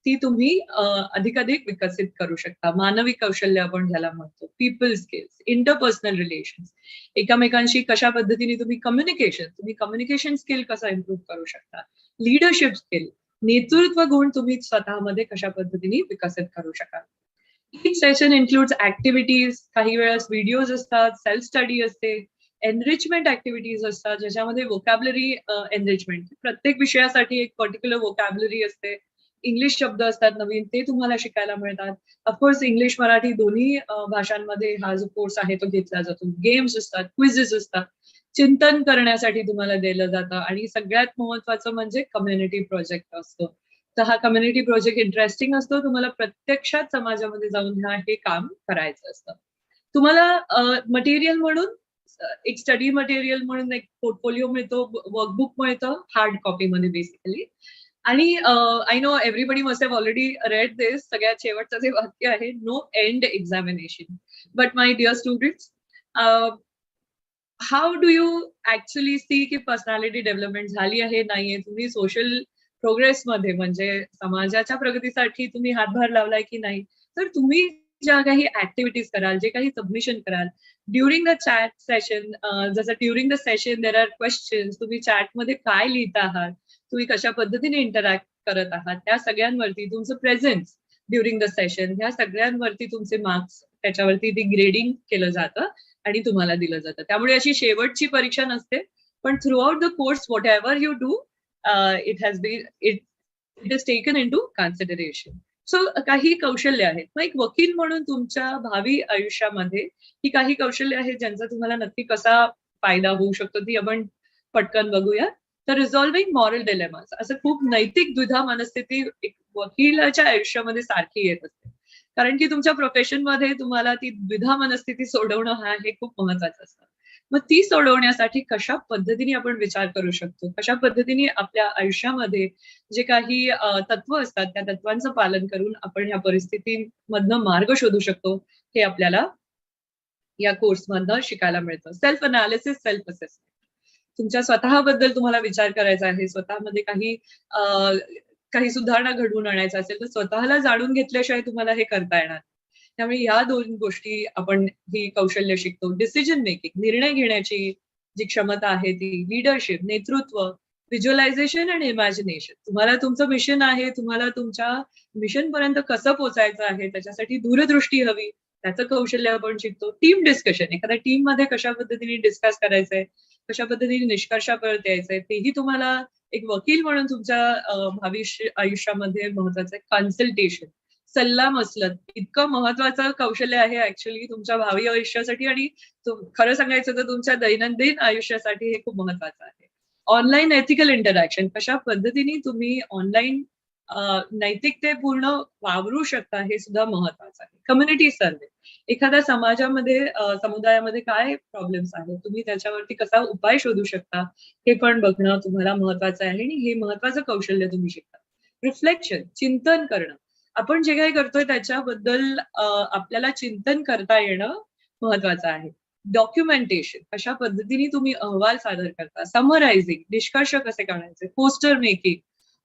Speaker 1: ती तुम्ही अधिकाधिक विकसित करू शकता. मानवी कौशल्य आपण ज्याला म्हणतो, पीपल स्किल्स, इंटरपर्सनल रिलेशन्स, एकमेकांशी कशा पद्धतीने तुम्ही कम्युनिकेशन स्किल कसा इम्प्रूव्ह करू शकता, लीडरशिप स्किल, नेतृत्व गुण तुम्ही स्वतःमध्ये कशा पद्धतीने विकसित करू शकाल. ईच सेशन इन्क्लुड्स ऍक्टिव्हिटीज, काही वेळेस व्हिडिओज असतात, सेल्फ स्टडी असते, एनरिचमेंट ऍक्टिव्हिटीज असतात ज्याच्यामध्ये वोकॅब्युलरी एनरिचमेंट, प्रत्येक विषयासाठी एक पर्टिक्युलर वोकॅब्युलरी असते, इंग्लिश शब्द असतात नवीन, ते तुम्हाला शिकायला मिळतात. ऑफकोर्स इंग्लिश मराठी दोन्ही भाषांमध्ये हा जो कोर्स आहे तो घेतला जातो. गेम्स असतात, क्विझेस असतात, चिंतन करण्यासाठी तुम्हाला दिलं जातं, आणि सगळ्यात महत्वाचं म्हणजे कम्युनिटी प्रोजेक्ट असतो. तर हा कम्युनिटी प्रोजेक्ट इंटरेस्टिंग असतो. तुम्हाला प्रत्यक्षात समाजामध्ये जाऊन हे काम करायचं असतं. तुम्हाला मटेरियल म्हणून एक स्टडी मटेरियल म्हणून एक पोर्टफोलिओ मिळतो, वर्कबुक मिळतं हार्ड कॉपीमध्ये बेसिकली. आणि I know everybody must have already read this. सगळ्यात शेवटचं जे वाक्य आहे, no end examination. But my dear students, how do you actually see key personality development झाली आहे नाहीये, तुम्ही सोशल प्रोग्रेसमध्ये म्हणजे समाजाच्या प्रगतीसाठी तुम्ही हातभार लावलाय की नाही. तर तुम्ही ज्या काही ऍक्टिव्हिटीज कराल, जे काही सबमिशन कराल ड्युरिंग द चॅट सेशन, जसं during the session there are questions, तुम्ही चॅटमध्ये काय लिहित आहात, तुम्ही कशा पद्धतीने इंटरॅक्ट करत आहात, त्या सगळ्यांवरती तुमचं प्रेझेन्स ड्युरिंग द सेशन, ह्या सगळ्यांवरती तुमचे मार्क्स, त्याच्यावरती ती ग्रेडिंग केलं जातं आणि तुम्हाला दिलं जातं. त्यामुळे अशी शेवटची परीक्षा नसते, पण throughout the course whatever you do, it is taken into consideration. So काही कौशल्य आहेत. मग एक वकील म्हणून तुमच्या भावी आयुष्यामध्ये ही काही कौशल्य आहेत ज्यांचा तुम्हाला नक्की कसा फायदा होऊ शकतो ती आपण पटकन बघूया. तर रिझॉल्विंग मॉरल डिलेमास, असं खूप नैतिक द्विधा मनस्थिती एक वकिलाच्या आयुष्यामध्ये सारखी येत असते, कारण की तुमच्या प्रोफेशनमध्ये तुम्हाला ती द्विधा मनस्थिती सोडवणं हे खूप महत्वाचं असतं. मग ती सोडवण्यासाठी कशा पद्धतीने आपण विचार करू शकतो, कशा पद्धतीने आपल्या आयुष्यामध्ये जे काही तत्व असतात त्या तत्वांचं पालन करून आपण ह्या परिस्थितीमधनं मार्ग शोधू शकतो, हे आपल्याला या कोर्समधनं शिकायला मिळतं. सेल्फ अनालिसिस, सेल्फ असेसमेंट, तुमच्या स्वतःबद्दल तुम्हाला विचार करायचा आहे, स्वतःमध्ये काही सुधारणा घडवून आणायचा असेल तर स्वतःला जाणून घेतल्याशिवाय तुम्हाला हे करता येणार. त्यामुळे या दोन गोष्टी आपण ही कौशल्य शिकतो. डिसिजन मेकिंग, निर्णय घेण्याची जी क्षमता आहे ती, लीडरशिप, नेतृत्व, व्हिज्युअलायझेशन आणि इमॅजिनेशन, तुम्हाला तुमचं मिशन आहे, तुम्हाला तुमच्या मिशन पर्यंत कसं पोहोचायचं आहे, त्याच्यासाठी दूरदृष्टी हवी, त्याचं कौशल्य आपण शिकतो. टीम डिस्कशन, एखाद्या टीम मध्ये कशा पद्धतीने डिस्कस करायचंय, कशा पद्धतीने निष्कर्षापर्यंत यायचंय तेही तुम्हाला एक वकील म्हणून तुमच्या भावी आयुष्यामध्ये महत्वाचं आहे. कन्सल्टेशन, सल्ला मसलत इतकं महत्वाचं कौशल्य आहे ऍक्च्युअली तुमच्या भावी आयुष्यासाठी, आणि खरं सांगायचं तर तुमच्या दैनंदिन आयुष्यासाठी हे खूप महत्वाचं आहे. ऑनलाईन एथिकल इंटरॅक्शन, कशा पद्धतीने तुम्ही ऑनलाईन नैतिकतेपूर्ण वावरू शकता हे सुद्धा महत्वाचं आहे. कम्युनिटी सर्व्हे, एखाद्या समाजामध्ये समुदायामध्ये काय प्रॉब्लेम्स आहेत, तुम्ही त्याच्यावरती कसा उपाय शोधू शकता हे पण बघणं तुम्हाला महत्वाचं आहे, आणि हे महत्वाचं कौशल्य तुम्ही शिकता. रिफ्लेक्शन, चिंतन करणं, आपण जे काही करतोय त्याच्याबद्दल आपल्याला चिंतन करता येणं महत्वाचं आहे. डॉक्युमेंटेशन, कशा पद्धतीने तुम्ही अहवाल सादर करता. समरायझिंग, निष्कर्ष कसे काढायचे. Poster making,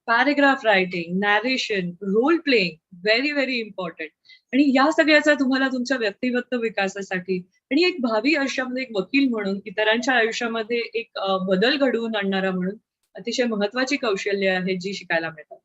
Speaker 1: paragraph writing, narration, role playing, very very important. आणि या सगळ्याचा तुम्हाला तुमच्या व्यक्तिगत विकासासाठी आणि एक भावी आयुष्यामध्ये एक वकील म्हणून इतरांच्या आयुष्यामध्ये एक बदल घडवून आणणारा म्हणून अतिशय महत्वाची कौशल्य आहेत जी शिकायला मिळतात.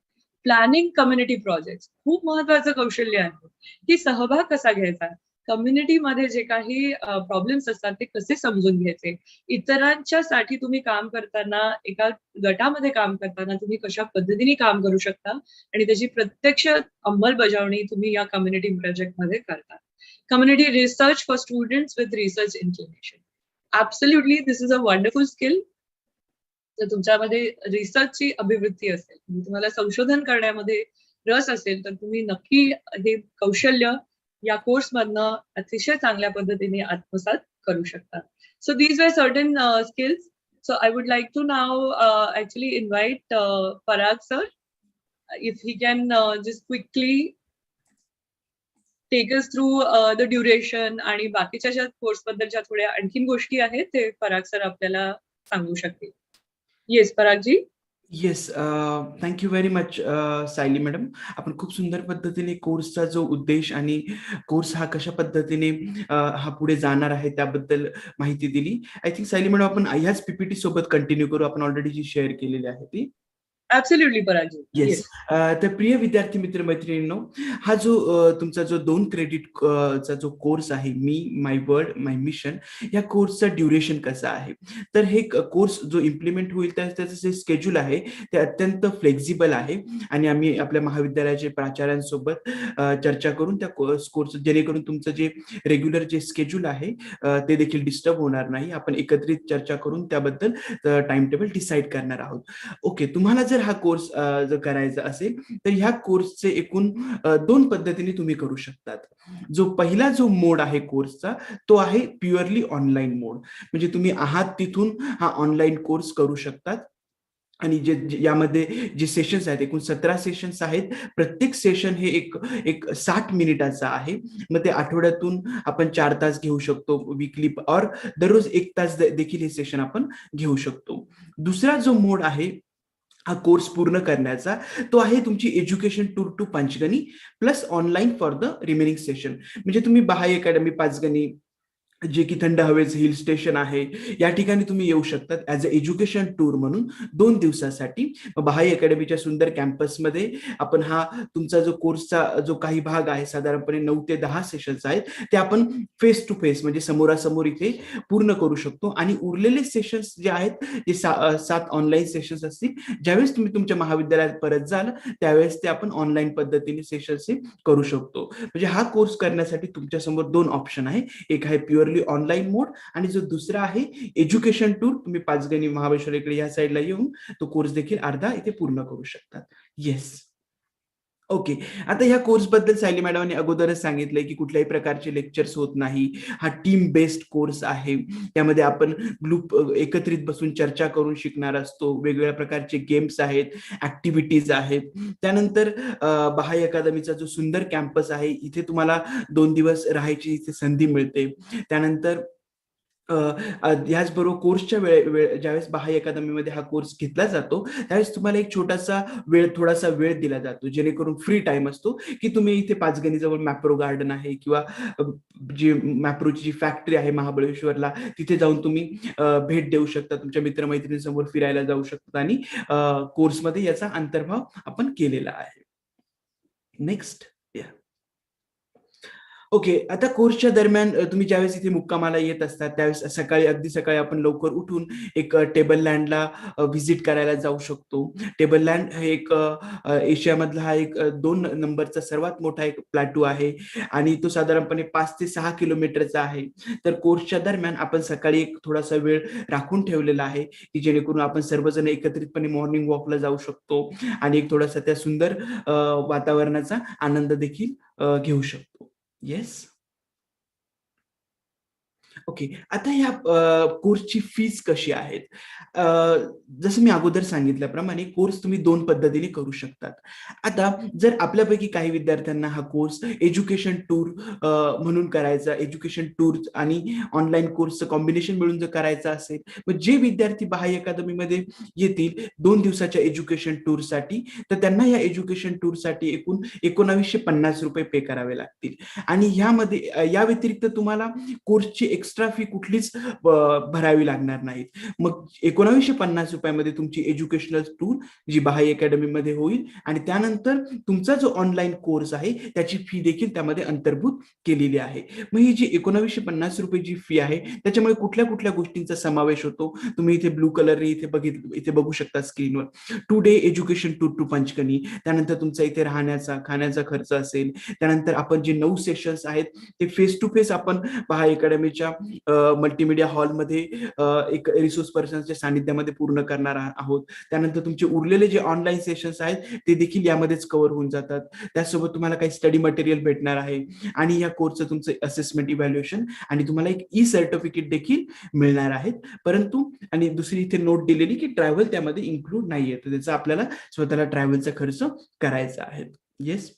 Speaker 1: प्लॅनिंग कम्युनिटी प्रोजेक्ट, खूप महत्वाचं कौशल्य आहे की सहभाग कसा घ्यायचा, कम्युनिटीमध्ये जे काही प्रॉब्लेम्स असतात ते कसे समजून घ्यायचे, इतरांच्या साठी तुम्ही काम करताना, एका गटामध्ये काम करताना तुम्ही कशा पद्धतीने काम करू शकता आणि त्याची प्रत्यक्ष अंमलबजावणी तुम्ही या कम्युनिटी प्रोजेक्ट मध्ये करता. Community research for students with research inclination, absolutely this is a wonderful skill. जर तुमच्यामध्ये रिसर्चची अभिवृत्ती असेल, तुम्हाला संशोधन करण्यामध्ये रस असेल, तर तुम्ही नक्की हे कौशल्य या कोर्स मधनं अतिशय चांगल्या पद्धतीने आत्मसात करू शकता. So these are certain skills. So I would like to now actually invite Parag sir, if he can just quickly take us through the duration आणि बाकीच्या ज्या कोर्स बद्दलच्या थोड्या आणखीन गोष्टी आहेत ते पराग सर आपल्याला सांगू शकतील. Yes Parag ji.
Speaker 7: Yes, thank you very much Sayali madam. आपण खूप सुंदर पद्धतीने कोर्सचा जो उद्देश आणि कोर्स हा कशा पद्धतीने हा पुढे जाणार आहे त्याबद्दल माहिती दिली. आय थिंक सायली मॅडम आपण ह्याच पीपीटी सोबत कंटिन्यू करू, आपण ऑलरेडी जी शेअर केलेली आहे ती.
Speaker 1: ऍब्सोल्युटली पराग जी.
Speaker 7: येस. तर प्रिय विद्यार्थी मित्र मैत्रिणींनो, हा जो तुमचा जो 2 क्रेडिट चा जो कोर्स आहे, मी माय वर्ल्ड माय मिशन, या कोर्सचा ड्युरेशन कसं आहे, तर हे कोर्स जो इम्प्लिमेंट होईल त्याचं जे स्केड्यूल आहे ते अत्यंत फ्लेक्झिबल आहे आणि आम्ही आपल्या महाविद्यालयाच्या प्राचार्यांसोबत चर्चा करून त्या कोर्स, जेणेकरून तुमचं जे रेग्युलर जे स्केड्यूल आहे ते देखील डिस्टर्ब होणार नाही. आपण एकत्रित चर्चा करून त्याबद्दल टाइम टेबल डिसाईड करणार आहोत. ओके, तुम्हाला जर हा कोर्स जर करायचा असेल तर ह्या कोर्सचे एकूण 2 पद्धतीने तुम्ही करू शकतात. जो पहिला जो मोड आहे कोर्सचा तो आहे प्युअरली ऑनलाईन मोड, म्हणजे तुम्ही आहात तिथून हा ऑनलाईन कोर्स करू शकतात. आणि जे यामध्ये जे सेशन्स आहेत, एकूण 17 सेशन्स आहेत. प्रत्येक सेशन हे एक 60 मिनिटाचा आहे. मग ते आठवड्यातून आपण 4 तास घेऊ शकतो वीकली, और दररोज 1 तास देखील हे सेशन आपण घेऊ शकतो. दुसरा जो मोड आहे हा कोर्स पूर्ण करण्याचा, तो आहे तुमची education tour to Panchgani plus online for the remaining session. म्हणजे तुम्ही बाहाय अकॅडमी पाचगणी, जे की थंड हवेचं हिल स्टेशन आहे, या ठिकाणी तुम्ही येऊ शकतात ऍज अ एज्युकेशन टूर म्हणून 2 दिवसासाठी. बहाई अकॅडमीच्या सुंदर कॅम्पसमध्ये आपण हा तुमचा जो कोर्सचा जो काही भाग आहे, साधारणपणे 9 ते 10 सेशन्स आहेत, ते आपण फेस टू फेस म्हणजे समोरासमोर इथे पूर्ण करू शकतो. आणि उरलेले सेशन्स जे आहेत, जे 7 ऑनलाईन सेशन्स असतील, ज्यावेळेस तुम्ही तुमच्या महाविद्यालयात परत जाल त्यावेळेस ते आपण ऑनलाईन पद्धतीने सेशन्स करू शकतो. म्हणजे हा कोर्स करण्यासाठी तुमच्यासमोर 2 ऑप्शन आहे. एक आहे प्युअरली ऑनलाईन मोड आणि जो दुसरा आहे एज्युकेशन टूर. तुम्ही पाचगणी महाबळेश्वर इकडे या साईडला येऊन तो कोर्स देखील अर्धा इथे पूर्ण करू शकतात. Yes, okay. आता ह्या कोर्स बद्दल सायली मॅडमने अगोदरच सांगितलंय की कुठल्याही प्रकारचे लेक्चर्स होत नाही. हा टीम बेस्ड कोर्स आहे. त्यामध्ये आपण ग्रुप एकत्रित बसून चर्चा करून शिकणार असतो. वेगवेगळ्या प्रकारचे गेम्स आहेत, ऍक्टिव्हिटीज आहेत. त्यानंतर बहाई अकादमीचा जो सुंदर कॅम्पस आहे, इथे तुम्हाला 2 दिवस राहायची इथे संधी मिळते. त्यानंतर याचबरोबर कोर्सच्या वेळ ज्यावेळेस बहाई अकादमीमध्ये हा कोर्स घेतला जातो त्यावेळेस तुम्हाला एक थोडासा वेळ दिला जातो, जेणेकरून फ्री टाइम असतो की तुम्ही इथे पाचगणीजवळ मॅप्रो गार्डन आहे किंवा जी मॅप्रोची जी फॅक्टरी आहे महाबळेश्वरला, तिथे जाऊन तुम्ही भेट देऊ शकता, तुमच्या मित्रमैत्रिणींसमोर फिरायला जाऊ शकता. आणि कोर्समध्ये याचा अंतर्भाव आपण केलेला आहे. नेक्स्ट. ओके, आता कोर्सच्या दरम्यान तुम्ही ज्यावेळेस इथे मुक्कामाला येत असतात त्यावेळेस अगदी सकाळी आपण लवकर उठून एक टेबल लँडला व्हिजिट करायला जाऊ शकतो. टेबल लँड हे एक एशियामधला हा एक 2 नंबरचा सर्वात मोठा एक प्लॅटू आहे आणि तो साधारणपणे 5 ते 6 किलोमीटरचा आहे. तर कोर्सच्या दरम्यान आपण सकाळी एक थोडासा वेळ राखून ठेवलेला आहे की जेणेकरून आपण सर्वजण एकत्रितपणे मॉर्निंग वॉकला जाऊ शकतो आणि एक थोडासा त्या सुंदर वातावरणाचा आनंद देखील घेऊ शकतो. येस. ओके, आता ह्या कोर्सची फीज कशी आहेत? जसं मी अगोदर सांगितल्याप्रमाणे कोर्स तुम्ही 2 पद्धतीने करू शकतात. आता जर आपल्यापैकी काही विद्यार्थ्यांना हा कोर्स एज्युकेशन टूर म्हणून करायचा, एज्युकेशन टूर आणि ऑनलाईन कोर्सचं कॉम्बिनेशन मिळून जर करायचं असेल, मग जे विद्यार्थी बाह्य अकादमीमध्ये येतील 2 दिवसाच्या एज्युकेशन टूरसाठी, तर त्यांना या एज्युकेशन टूरसाठी एकूण ₹1950 पे करावे लागतील आणि ह्यामध्ये या व्यतिरिक्त तुम्हाला कोर्सची एक्स्ट्रा फी कुठलीच भरावी लागणार नाहीत. मग ₹1950 तुमची एज्युकेशनल टूर जी बाह्य अकॅडमीमध्ये होईल आणि त्यानंतर तुमचा जो ऑनलाईन कोर्स आहे त्याची फी देखील त्यामध्ये अंतर्भूत केलेली आहे. मग ही जी ₹1950 जी फी आहे त्याच्यामुळे कुठल्या कुठल्या गोष्टींचा समावेश होतो तुम्ही इथे ब्लू कलरने इथे बघू शकता स्क्रीनवर. 2 day education tour to Panchgani, त्यानंतर तुमचा इथे राहण्याचा खाण्याचा खर्च असेल, त्यानंतर आपण जे 9 सेशन्स आहेत ते फेस टू फेस आपण बाह्य अकॅडमीच्या मल्टीमीडिया हॉलमध्ये एक रिसोर्स पर्सनच्या सानिध्यामध्ये पूर्ण करणार आहोत. त्यानंतर तुमचे उरलेले जे ऑनलाईन सेशन्स आहेत ते देखील यामध्येच कव्हर होऊन जातात. त्यासोबत तुम्हाला काही स्टडी मटेरियल भेटणार आहे आणि या कोर्सचं तुमचं असेसमेंट इव्हॅल्युएशन आणि तुम्हाला एक ई सर्टिफिकेट देखील मिळणार आहेत. परंतु आणि दुसरी इथे नोट दिलेली की ट्रॅव्हल त्यामध्ये इन्क्लूड नाहीये, तर त्याचा आपल्याला स्वतःला ट्रॅव्हलचा खर्च करायचा आहे. येस.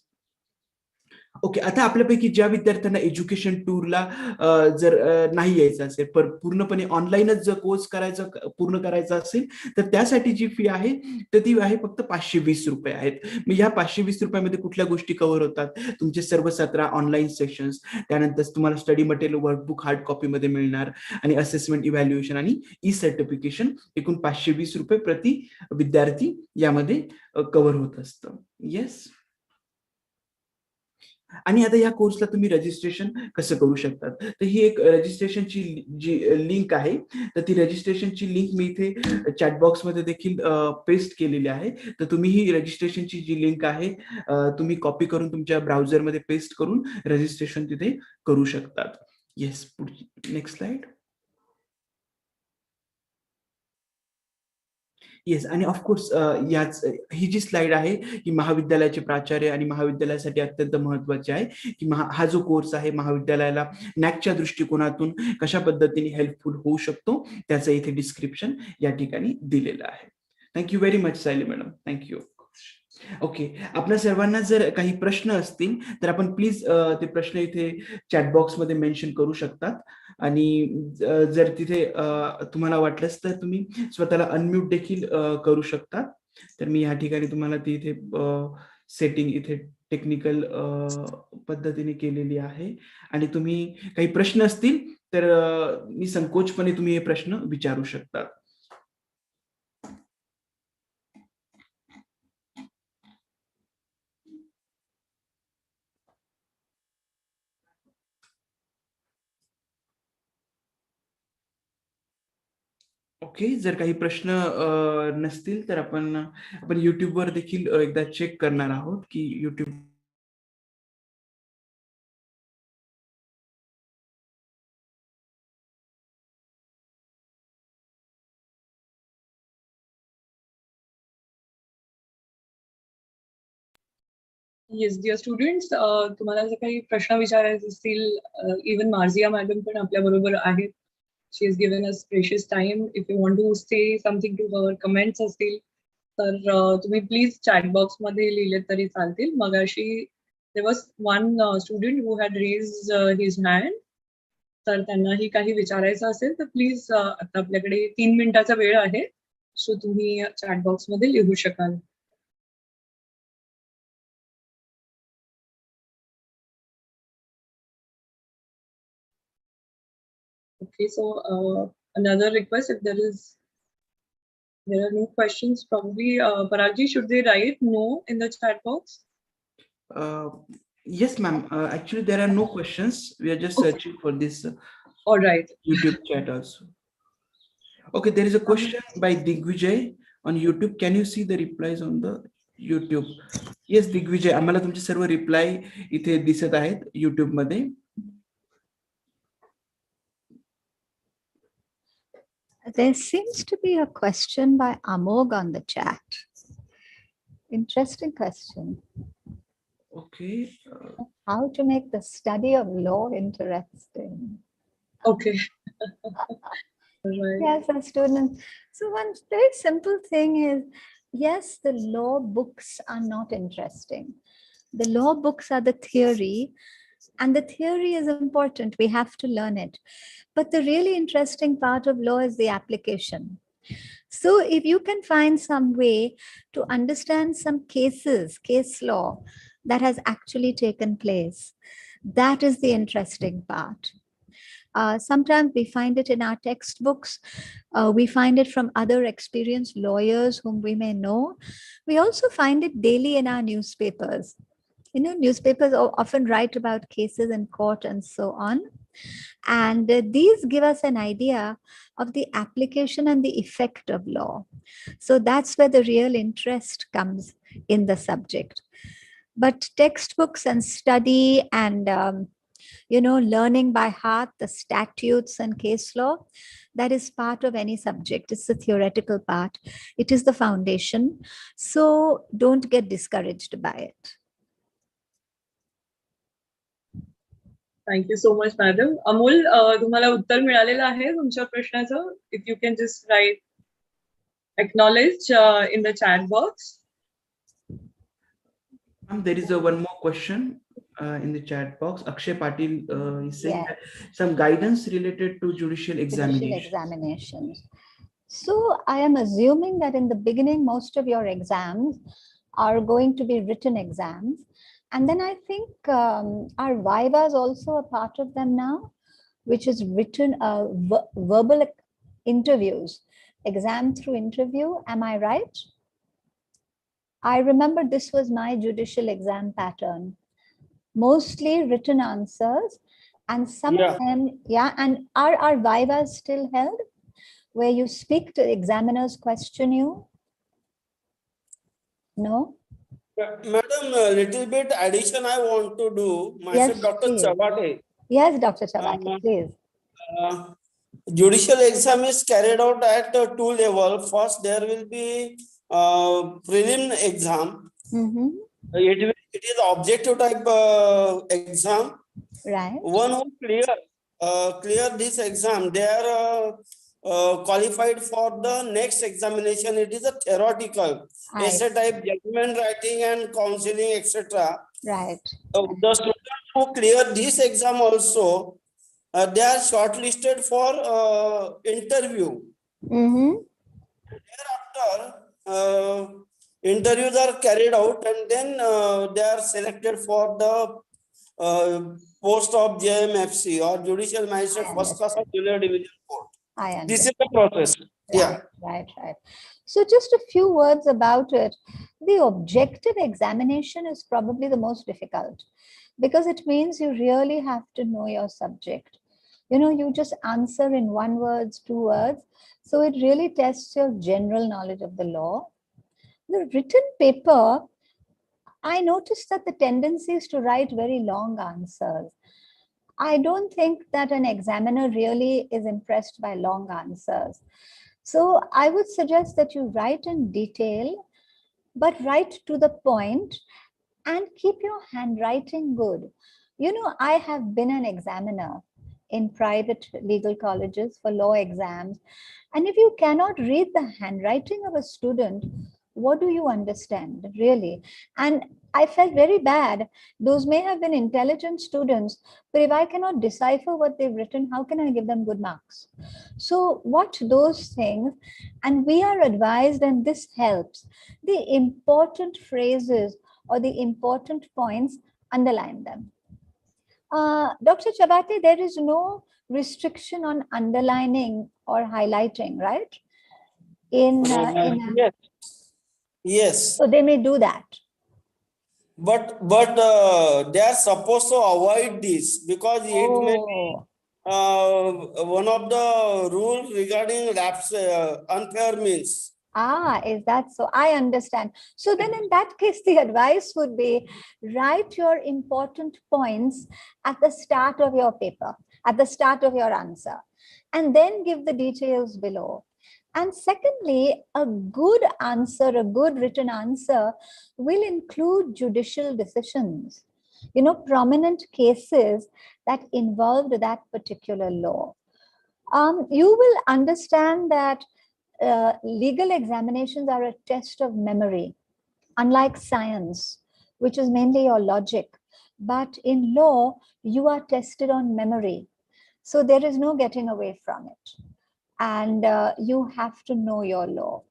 Speaker 7: ओके, आता आपल्यापैकी ज्या विद्यार्थ्यांना एज्युकेशन टूरला जर नाही यायचं असेल, पूर्णपणे ऑनलाईनच जर कोर्स पूर्ण करायचा असेल, तर त्यासाठी जी फी आहे तर ती आहे फक्त ₹520 आहेत. मग ह्या ₹520 कुठल्या गोष्टी कव्हर होतात? तुमचे सर्व 17 ऑनलाईन सेशन्स, त्यानंतर तुम्हाला स्टडी मटेरियल वर्कबुक हार्ड कॉपीमध्ये मिळणार आणि असेसमेंट इव्हॅल्युएशन आणि ई सर्टिफिकेशन एकूण ₹520 प्रति विद्यार्थी यामध्ये कव्हर होत असतं. येस. आणि आता या कोर्सला तुम्ही रजिस्ट्रेशन कसं करू शकतात? तर ही एक रजिस्ट्रेशनची जी लिंक आहे, तर ती रजिस्ट्रेशनची लिंक मी इथे चॅट बॉक्समध्ये देखील पेस्ट केलेली आहे. तर तुम्ही ही रजिस्ट्रेशनची जी लिंक आहे तुम्ही कॉपी करून तुमच्या ब्राउझरमध्ये पेस्ट करून रजिस्ट्रेशन तिथे करू शकतात. येस, पुढची नेक्स्ट स्लाइड. येस, आणि ऑफकोर्स ही जी स्लाइड आहे ही महाविद्यालयाचे प्राचार्य आणि महाविद्यालयासाठी अत्यंत महत्वाची आहे की हा जो कोर्स आहे महाविद्यालयाला नॅकच्या दृष्टिकोनातून कशा पद्धतीने हेल्पफुल होऊ शकतो त्याचं इथे डिस्क्रिप्शन या ठिकाणी दिलेलं आहे. Thank you very much Sayali madam. Thank you. Okay, आपल्या सर्वांना जर काही प्रश्न असतील तर आपण प्लीज ते प्रश्न इथे चॅट बॉक्समध्ये मेन्शन करू शकतात आणि जर तिथे तुम्हाला वाटलंच तर तुम्ही स्वतःला अनम्यूट देखील करू शकता. तर मी या ठिकाणी तुम्हाला ती इथे सेटिंग इथे टेक्निकल पद्धतीने केलेली आहे आणि तुम्ही काही प्रश्न असतील तर निसंकोचपणे तुम्ही हे प्रश्न विचारू शकता. ओके, जर काही प्रश्न नसतील तर आपण युट्यूबवर देखील एकदा चेक करणार आहोत की युट्यूब
Speaker 1: येस डिअर स्टुडंट्स, तुम्हाला जर काही प्रश्न विचारायचे असतील, इवन मार्जिया मॅडम पण आपल्या बरोबर आहेत. She is given us precious time. If you want to say something to her comments असतील तर तुम्ही प्लीज चॅट बॉक्स मध्ये लिहिले तरी चालतील. मगाशी there was one student who had raised his hand, तर त्यांनाही काही विचारायचं असेल तर प्लीज आता आपल्याकडे 3 मिनिटाचा वेळ आहे, सो तुम्ही चॅट बॉक्स मध्ये लिहू शकाल. Okay, so another request, if there are no questions, probably Paragji, should they write no in the chat box?
Speaker 7: Yes, ma'am. Actually, there are no questions. We are just searching for this
Speaker 1: All right.
Speaker 7: YouTube chat also. Okay, there is a question by Digvijay on YouTube. Can you see the replies on the YouTube? Yes, Digvijay, आम्हाला तुमचे सर्व reply इथे दिसत आहेत YouTube मध्ये.
Speaker 6: There seems to be a question by Amog on the chat. Interesting question.
Speaker 7: Okay.
Speaker 6: How to make the study of law interesting?
Speaker 1: Okay. Right.
Speaker 6: Yes, a student. So one very simple thing is, yes, the law books are not interesting. The law books are the theory, and the theory is important. We have to learn it. But the really interesting part of law is the application. So if you can find some way to understand some cases, case law that has actually taken place, that is the interesting part. Sometimes we find it in our textbooks. We find it from other experienced lawyers whom we may know. We also find it daily in our newspapers. You know, newspapers often write about cases in court and so on. And these give us an idea of the application and the effect of law. So that's where the real interest comes in the subject. But textbooks and study and learning by heart the statutes and case law, that is part of any subject. It's the theoretical part. It is the foundation. So don't get discouraged by it.
Speaker 1: Thank you so much, madam. Amol, तुम्हाला उत्तर मिळालेलं आहे तुमच्या प्रश्नाचं. If you can just write acknowledge in the chat box.
Speaker 7: There is one more question in the chat box. Akshay Patil is saying that some guidance related to judicial examinations.
Speaker 6: So I am assuming that in the beginning, most of your exams are going to be written exams. And then I think our viva is also a part of them now, which is written verbal interviews, exam through interview. Am I right? I remember this was my judicial exam pattern. Mostly written answers, and some of them, and are our vivas still held, where you speak to examiners, question you? No?
Speaker 5: Madam, a little bit addition I want to do. Myself,
Speaker 6: Yes,
Speaker 5: Dr.
Speaker 6: please.
Speaker 5: Chavate.
Speaker 6: Yes, Dr. Chavate, please.
Speaker 5: Judicial exam is carried out at two levels. First, there will be prelim exam. It is objective type exam.
Speaker 6: Right.
Speaker 5: One who clear this exam, they are qualified for the next examination. It is a theoretical essay type, judgment writing and counseling, etc.
Speaker 6: Right.
Speaker 5: The students who clear this exam also, they are shortlisted for interview. Thereafter, interviews are carried out, and then they are selected for the post of JMFC or Judicial Magistrate First Class of Junior Division Court. This is the process.
Speaker 6: Right. So just a few words about it. The objective examination is probably the most difficult because it means you really have to know your subject. You know, you just answer in 1 word, 2 words. So it really tests your general knowledge of the law. The written paper, I noticed that the tendency is to write very long answers. I don't think that an examiner really is impressed by long answers. So I would suggest that you write in detail, but write to the point and keep your handwriting good. You know, I have been an examiner in private legal colleges for law exams. And if you cannot read the handwriting of a student, what do you understand, really? And I felt very bad. Those may have been intelligent students, but if I cannot decipher what they've written, how can I give them good marks? So watch those things, and we are advised, and this helps, the important phrases or the important points, underline them. Dr. Chavate, there is no restriction on underlining or highlighting, right?
Speaker 5: Yes.
Speaker 6: So they may do that.
Speaker 5: but they are supposed to avoid this because it may be one of the rules regarding unfair means.
Speaker 6: Ah, is that so? I understand. So then in that case, the advice would be write your important points at the start of your paper, at the start of your answer, and then give the details below. And secondly, a good answer, a good written answer will include judicial decisions, prominent cases that involved that particular law. You will understand that legal examinations are a test of memory, unlike science, which is mainly your logic. But in law, you are tested on memory. So there is no getting away from it. And you have to know your law.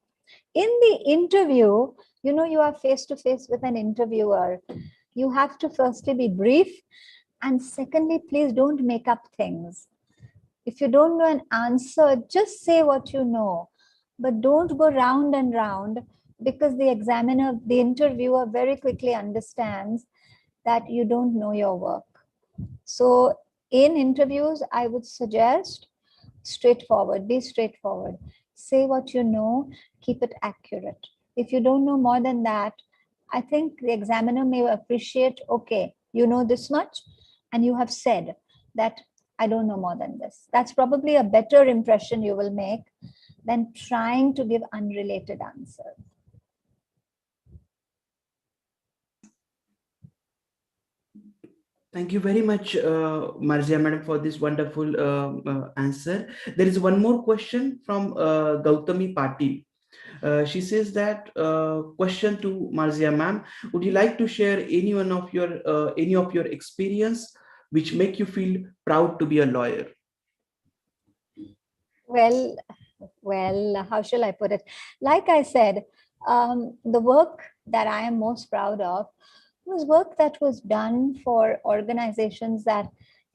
Speaker 6: In the interview, you are face to face with an interviewer. You have to firstly be brief. And secondly, please don't make up things. If you don't know an answer, just say what you know. But don't go round and round, because the examiner, the interviewer very quickly understands that you don't know your work. So in interviews, I would suggest straightforward, be straightforward. Say what you know, keep it accurate. If you don't know more than that, I think the examiner may appreciate, okay, you know this much, and you have said that I don't know more than this. That's probably a better impression you will make than trying to give unrelated answers.
Speaker 7: Thank you very much, Marzia madam, for this wonderful answer. There is one more question from Gautami Patil. She says that question to Marzia ma'am, would you like to share any of your experience which make you feel proud to be a lawyer?
Speaker 6: Well, how shall I put it? Like I said, the work that I am most proud of was work that was done for organizations that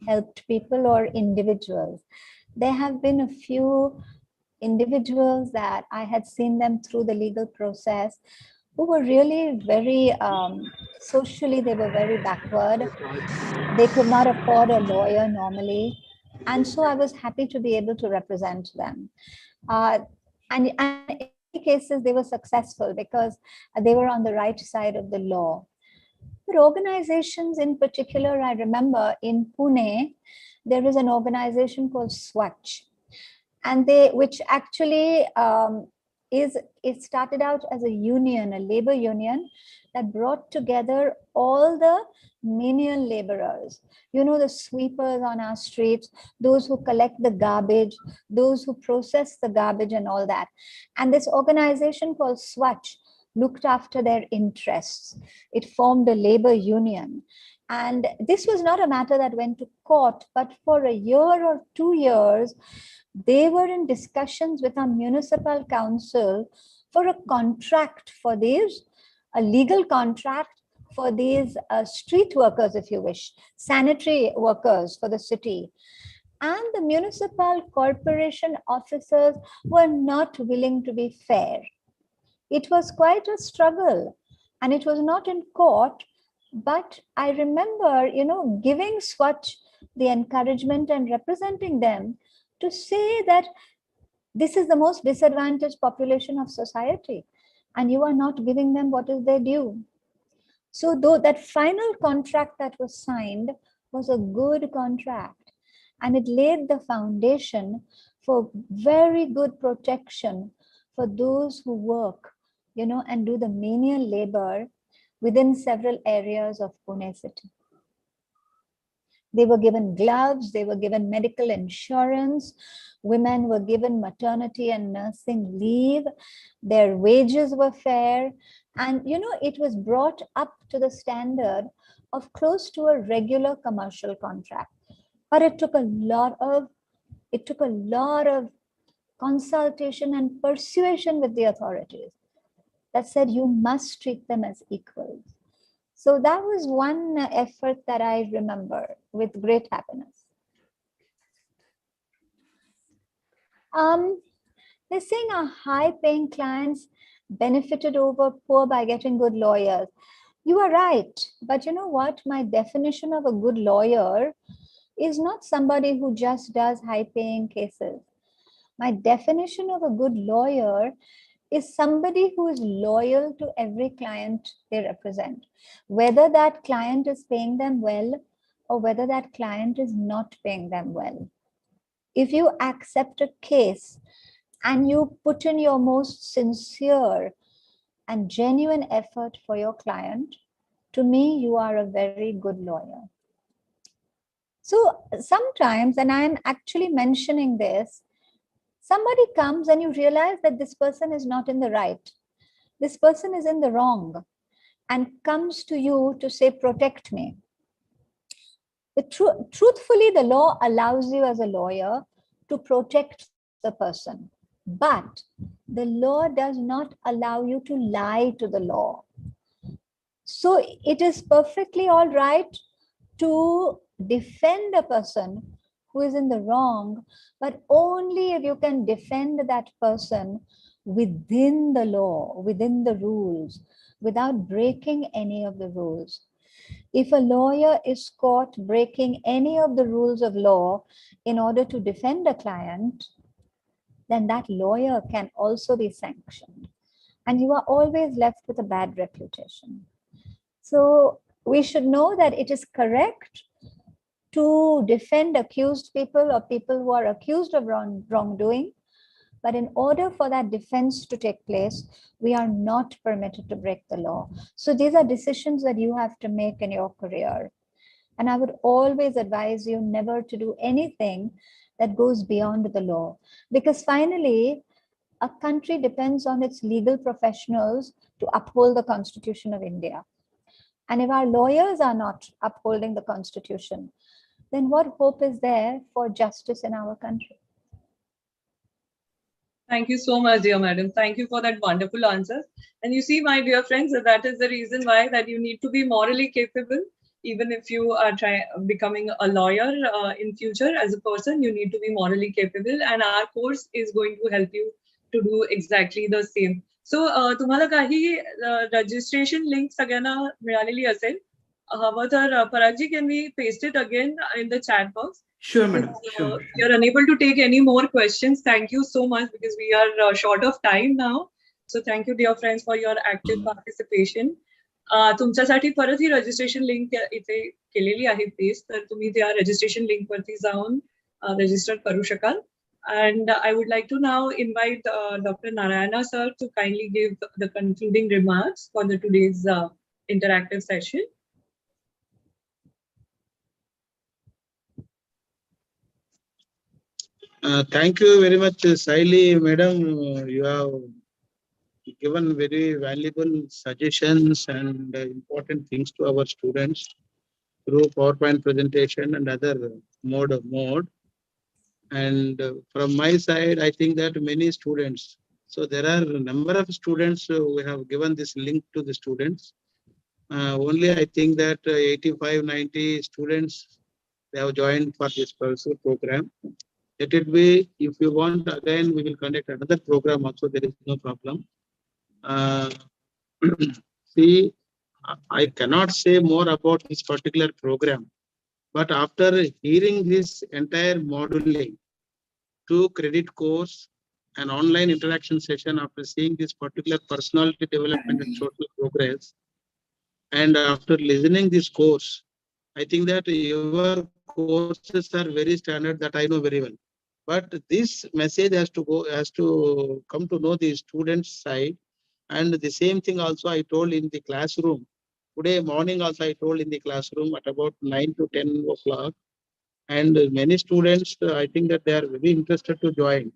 Speaker 6: helped people or individuals. There have been a few individuals that I had seen them through the legal process who were really very, socially, they were very backward. They could not afford a lawyer normally. And so I was happy to be able to represent them. And in many cases, they were successful because they were on the right side of the law. But organizations in particular, I remember in Pune, there is an organization called Swachh, and which actually it started out as a union, a labor union that brought together all the menial laborers, the sweepers on our streets, those who collect the garbage, those who process the garbage and all that. And this organization called Swachh looked after their interests. It formed a labor union. And this was not a matter that went to court, but for a year or 2 years, they were in discussions with our municipal council for a contract for these, a legal contract for these street workers, if you wish, sanitary workers for the city. And the municipal corporation officers were not willing to be fair. It was quite a struggle, and it was not in court. But I remember, giving Swachh the encouragement and representing them to say that this is the most disadvantaged population of society, and you are not giving them what is their due. So though that final contract that was signed was a good contract, and it laid the foundation for very good protection for those who work, and do the menial labor within several areas of Pune city. They were given gloves, they were given medical insurance, women were given maternity and nursing leave, their wages were fair, and it was brought up to the standard of close to a regular commercial contract. But it took a lot of consultation and persuasion with the authorities that said you must treat them as equals. So that was one effort that I remember with great happiness. They're saying our high-paying clients benefited over poor by getting good lawyers. You are right. But you know what? My definition of a good lawyer is not somebody who just does high-paying cases. My definition of a good lawyer is somebody who is loyal to every client they represent, whether that client is paying them well or whether that client is not paying them well. If you accept a case and you put in your most sincere and genuine effort for your client, to me, you are a very good lawyer. So sometimes, and I'm actually mentioning this, somebody comes and you realize that this person is not in the right. This person is in the wrong and comes to you to say, protect me. Truthfully, the law allows you as a lawyer to protect the person, but the law does not allow you to lie to the law. So it is perfectly all right to defend a person who is in the wrong, but only if you can defend that person within the law, within the rules, without breaking any of the rules. If a lawyer is caught breaking any of the rules of law in order to defend a client, then that lawyer can also be sanctioned. And you are always left with a bad reputation. So we should know that it is correct to defend accused people or people who are accused of wrongdoing. But in order for that defense to take place, we are not permitted to break the law. So these are decisions that you have to make in your career. And I would always advise you never to do anything that goes beyond the law. Because finally, a country depends on its legal professionals to uphold the Constitution of India. And if our lawyers are not upholding the Constitution, then what hope is there for justice in our country?
Speaker 1: Thank you so much, dear madam. Thank you for that wonderful answer. And you see, my dear friends, that is the reason why that you need to be morally capable. Even if you are becoming a lawyer in future as a person, you need to be morally capable. And our course is going to help you to do exactly the same. So तुम्हाला काही registration link सगळ्यांना मिळालेली असेल. हवं तर Paragji, can we paste it again in the chat box?
Speaker 7: Sure, madam. Sure.
Speaker 1: We are unable to take any more questions. Thank you so much because we are short of time now. So thank you, dear friends, for your active participation. तुमच्यासाठी परत ही registration link इथे केलेली आहे paste, तर तुम्ही त्या registration link वरती जाऊन रजिस्टर करू शकाल. And I would like to now invite Dr. Narayana sir to kindly give the concluding remarks for the today's interactive session.
Speaker 2: Thank you very much, Saili madam. You have given very valuable suggestions and important things to our students through PowerPoint presentation and other mode. And from my side, I think that many students, so there are a number of students we have given this link to the students. Only I think that 85, 90 students, they have joined for this program. Let it be, if you want, again, we will conduct another program also, there is no problem. See, I cannot say more about this particular program, but after hearing this entire moduling, 2 credit course, an online interaction session, after seeing this particular personality development and social progress, and after listening this course, I think that your courses are very standard, that I know very well. But this message has to come to know the students' side. And the same thing also I told in the classroom. Today morning also I told in the classroom at about 9 to 10 o'clock. And many students, I think that they are very interested to join.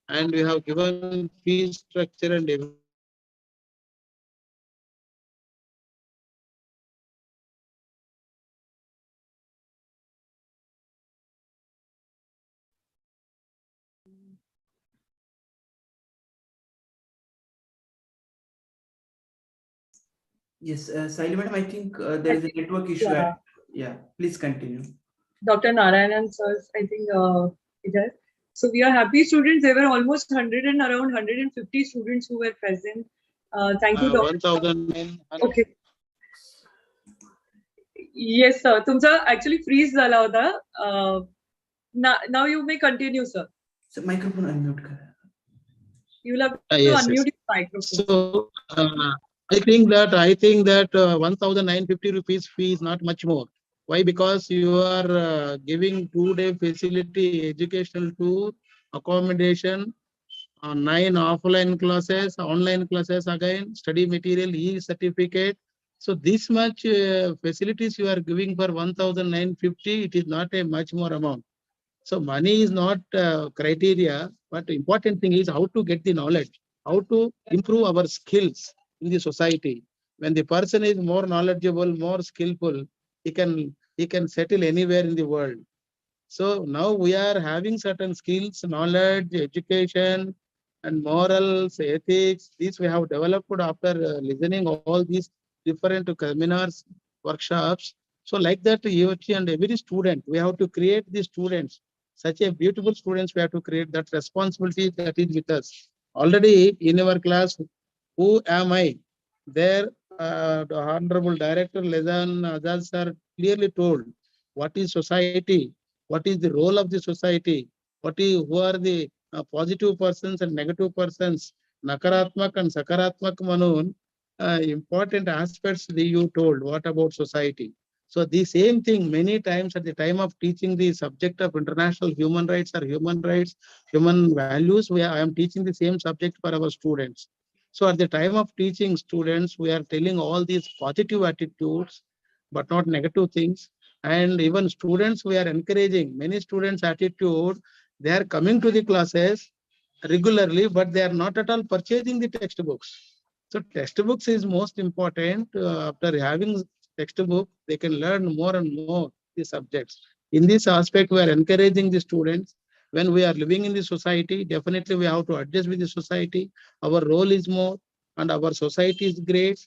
Speaker 2: And we have given fee structure and everything.
Speaker 7: Yes, Saili madam, I think there is a network issue.
Speaker 1: Yeah.
Speaker 7: Yeah, please continue.
Speaker 1: Dr. Narayanan sir, I think it has. So we are happy students. There were almost 100 and around 150 students who were present. Thank you, Dr.
Speaker 2: 1,900.
Speaker 1: Okay. Yes sir, तुमचा actually freeze झाला होता. Now you may continue sir.
Speaker 7: Microphone unmute करा.
Speaker 1: You will have to
Speaker 2: Yes, yes.
Speaker 1: unmute your microphone.
Speaker 2: So I think that 1,950 rupees fee is not much more. Why? Because you are giving 2-day facility, educational tour, accommodation, 9 offline classes, online classes again, study material, e-certificate. So this much facilities you are giving for 1,950. It is not a much more amount. So money is not criteria, but important thing is how to get the knowledge, how to improve our skills in the society. When the person is more knowledgeable, more skillful, he can settle anywhere in the world. So now we are having certain skills, knowledge, education, and morals, ethics. These we have developed after listening all these different seminars, workshops. So like that, each and every student, we have to create the students. Such a beautiful students, we have to create that responsibility that is with us. Already in our class, who am I? There, the Honorable Director Lesan Azad sir clearly told what is society, what is the role of the society, who are the positive persons and negative persons, nakaratmak and sakaratmak manun, important aspects that you told. What about society? So the same thing many times at the time of teaching the subject of international human rights or human rights, human values, I am teaching the same subject for our students. So at the time of teaching students, we are telling all these positive attitudes, but not negative things. And even students, we are encouraging many students' attitude. They are coming to the classes regularly, but they are not at all purchasing the textbooks. So textbooks is most important. After having textbook, they can learn more and more the subjects. In this aspect, we are encouraging the students. When we are living in the society, definitely we have to adjust with the society. Our role is more, and our society is great.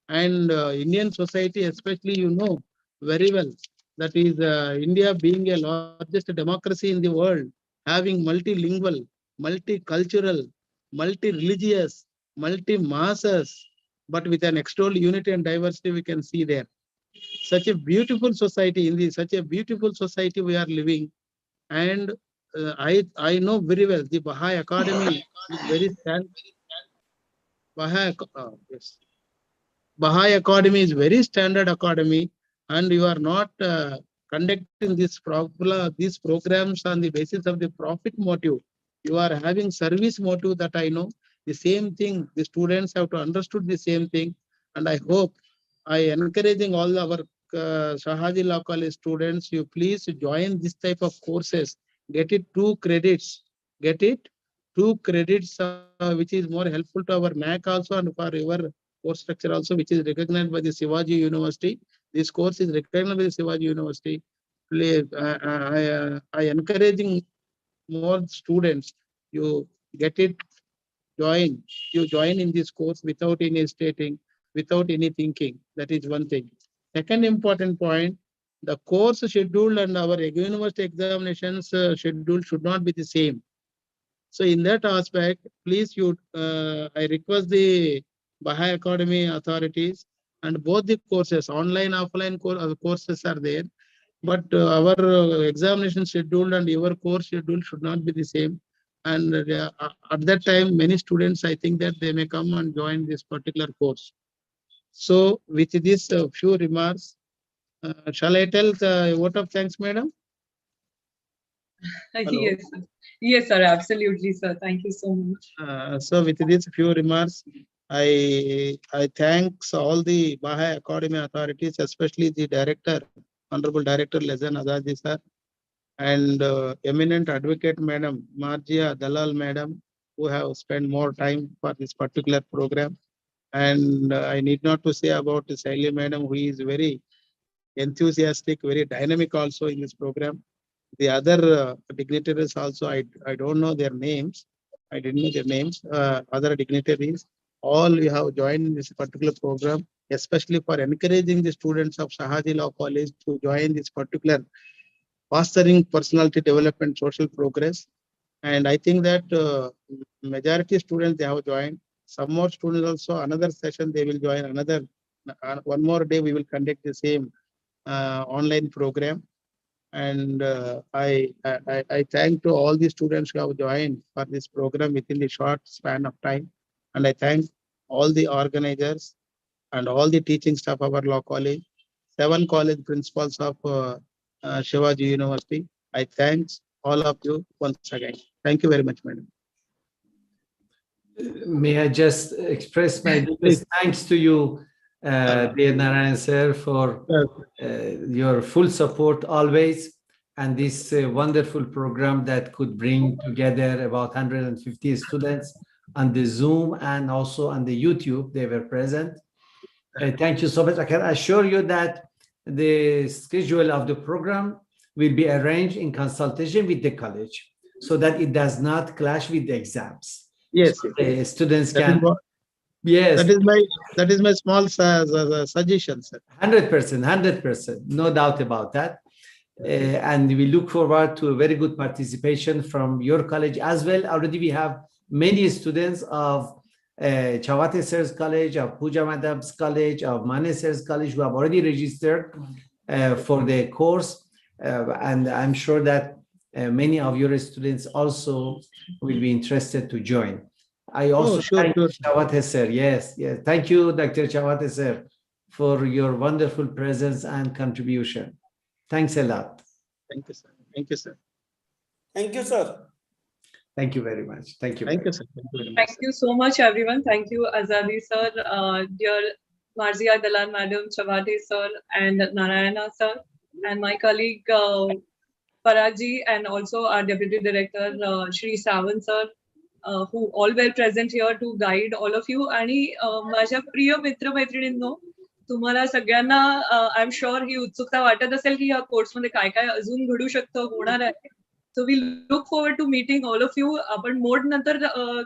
Speaker 2: And Indian society, especially, you know very well, that is India being a largest democracy in the world, having multilingual, multicultural, multi-religious, multi-masses, but with an external unity and diversity we can see there. Such a beautiful society, such a beautiful society we are living. And I know very well the Baha'i Academy is very stand. Yes. Baha'i Academy is very standard academy, and you are not conducting these programs on the basis of the profit motive. You are having service motive, that I know. The same thing, the students have to understood the same thing, and I hope I encouraging all our Shahaji Law College students, you please join this type of courses. Get it 2 credits. Get it 2 credits, which is more helpful to our NAC also and for your course structure also, which is recognized by the Shivaji University. This course is recognized by the Shivaji University. I encouraging more students. You get it, join. You join in this course without any stating, without any thinking. That is one thing. Second important point, the course schedule and our university examinations schedule should not be the same. So in that aspect, please I request the Baha'i Academy authorities, and both the courses, online, offline courses are there, but our examination schedule and your course schedule should not be the same. And at that time, many students, I think that they may come and join this particular course. So with this few remarks, shall I tell the vote of thanks, madam? Hello.
Speaker 1: Yes, sir. Yes, sir. Absolutely, sir. Thank you so much.
Speaker 2: So with these few remarks, I thanks all the Baha'i Academy authorities, especially the director, Honorable Director Lesan Azaji sir, and eminent advocate Madam Marjia Dalal Madam, who have spent more time for this particular program. And I need not to say about Saili Madam, who is very enthusiastic, very dynamic also in this program. The other dignitaries also, I don't know their names. I didn't know their names. Other dignitaries, all you have joined in this particular program, especially for encouraging the students of Shahaji Law College to join this particular fostering personality development, social progress. And I think that majority students, they have joined. Some more students also, another session they will join, another one more day we will conduct the same online program. And I thank to all the students who have joined for this program within the short span of time. And I thank all the organizers and all the teaching staff of our law college, 7 college principals of Shahaji University. I thanks all of you once again. Thank you very much, madam.
Speaker 3: May I just express my deepest thanks to you, dear Narayan sir, for your full support always, and this wonderful program that could bring together about 150 students on the Zoom and also on the YouTube. They were present. Thank you so much. I can assure you that the schedule of the program will be arranged in consultation with the college so that it does not clash with the exams.
Speaker 2: Yes,
Speaker 3: So the students
Speaker 2: that
Speaker 3: can.
Speaker 2: is what,
Speaker 3: Yes,
Speaker 2: that is my small suggestion, sir.
Speaker 3: 100%, no doubt about that. And we look forward to a very good participation from your college as well. Already we have many students of Chawate Sir's College, of Pooja Madam's College, of Mane Sir's College who have already registered for the course. And I'm sure that many of your students also will be interested to join. I also thank Chawate Sir. Yes. Thank you, Dr. Chawate Sir, for your wonderful presence and contribution. Thanks a lot.
Speaker 2: Thank you, sir. Thank you, sir.
Speaker 5: Thank you, sir.
Speaker 3: Thank you very much. Thank you.
Speaker 2: Thank you, sir. Thank you very much.
Speaker 1: Thank you so much, everyone. Thank you, Azadi sir, dear Marzia Dalal madam, Chawate sir, and Narayana sir, and my colleague Paraji, and also our deputy director Shri Sawan sir, who all were present here to guide all of you. आणि माझ्या प्रिय मित्र मैत्रिणींनो, तुम्हाला सगळ्यांना I am sure ही उत्सुकता वाटत असेल की या कोर्समध्ये काय काय अजून घडू शकतं, होणार आहे. So we look forward to meeting all of you. आपण मोड नंतर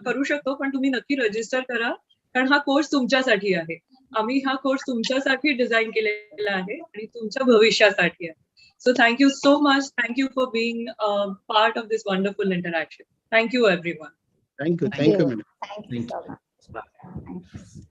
Speaker 1: करू शकतो, पण तुम्ही नक्की रजिस्टर करा, कारण हा कोर्स तुमच्यासाठी आहे. आम्ही हा कोर्स तुमच्यासाठी डिझाईन केलेला आहे आणि तुमच्या भविष्यासाठी आहे. So thank you so much. Thank you for being part of this wonderful interaction. Thank you, everyone.
Speaker 2: Thank you.
Speaker 6: Thank you.
Speaker 2: Madam.
Speaker 6: Thank you so much. Thank you.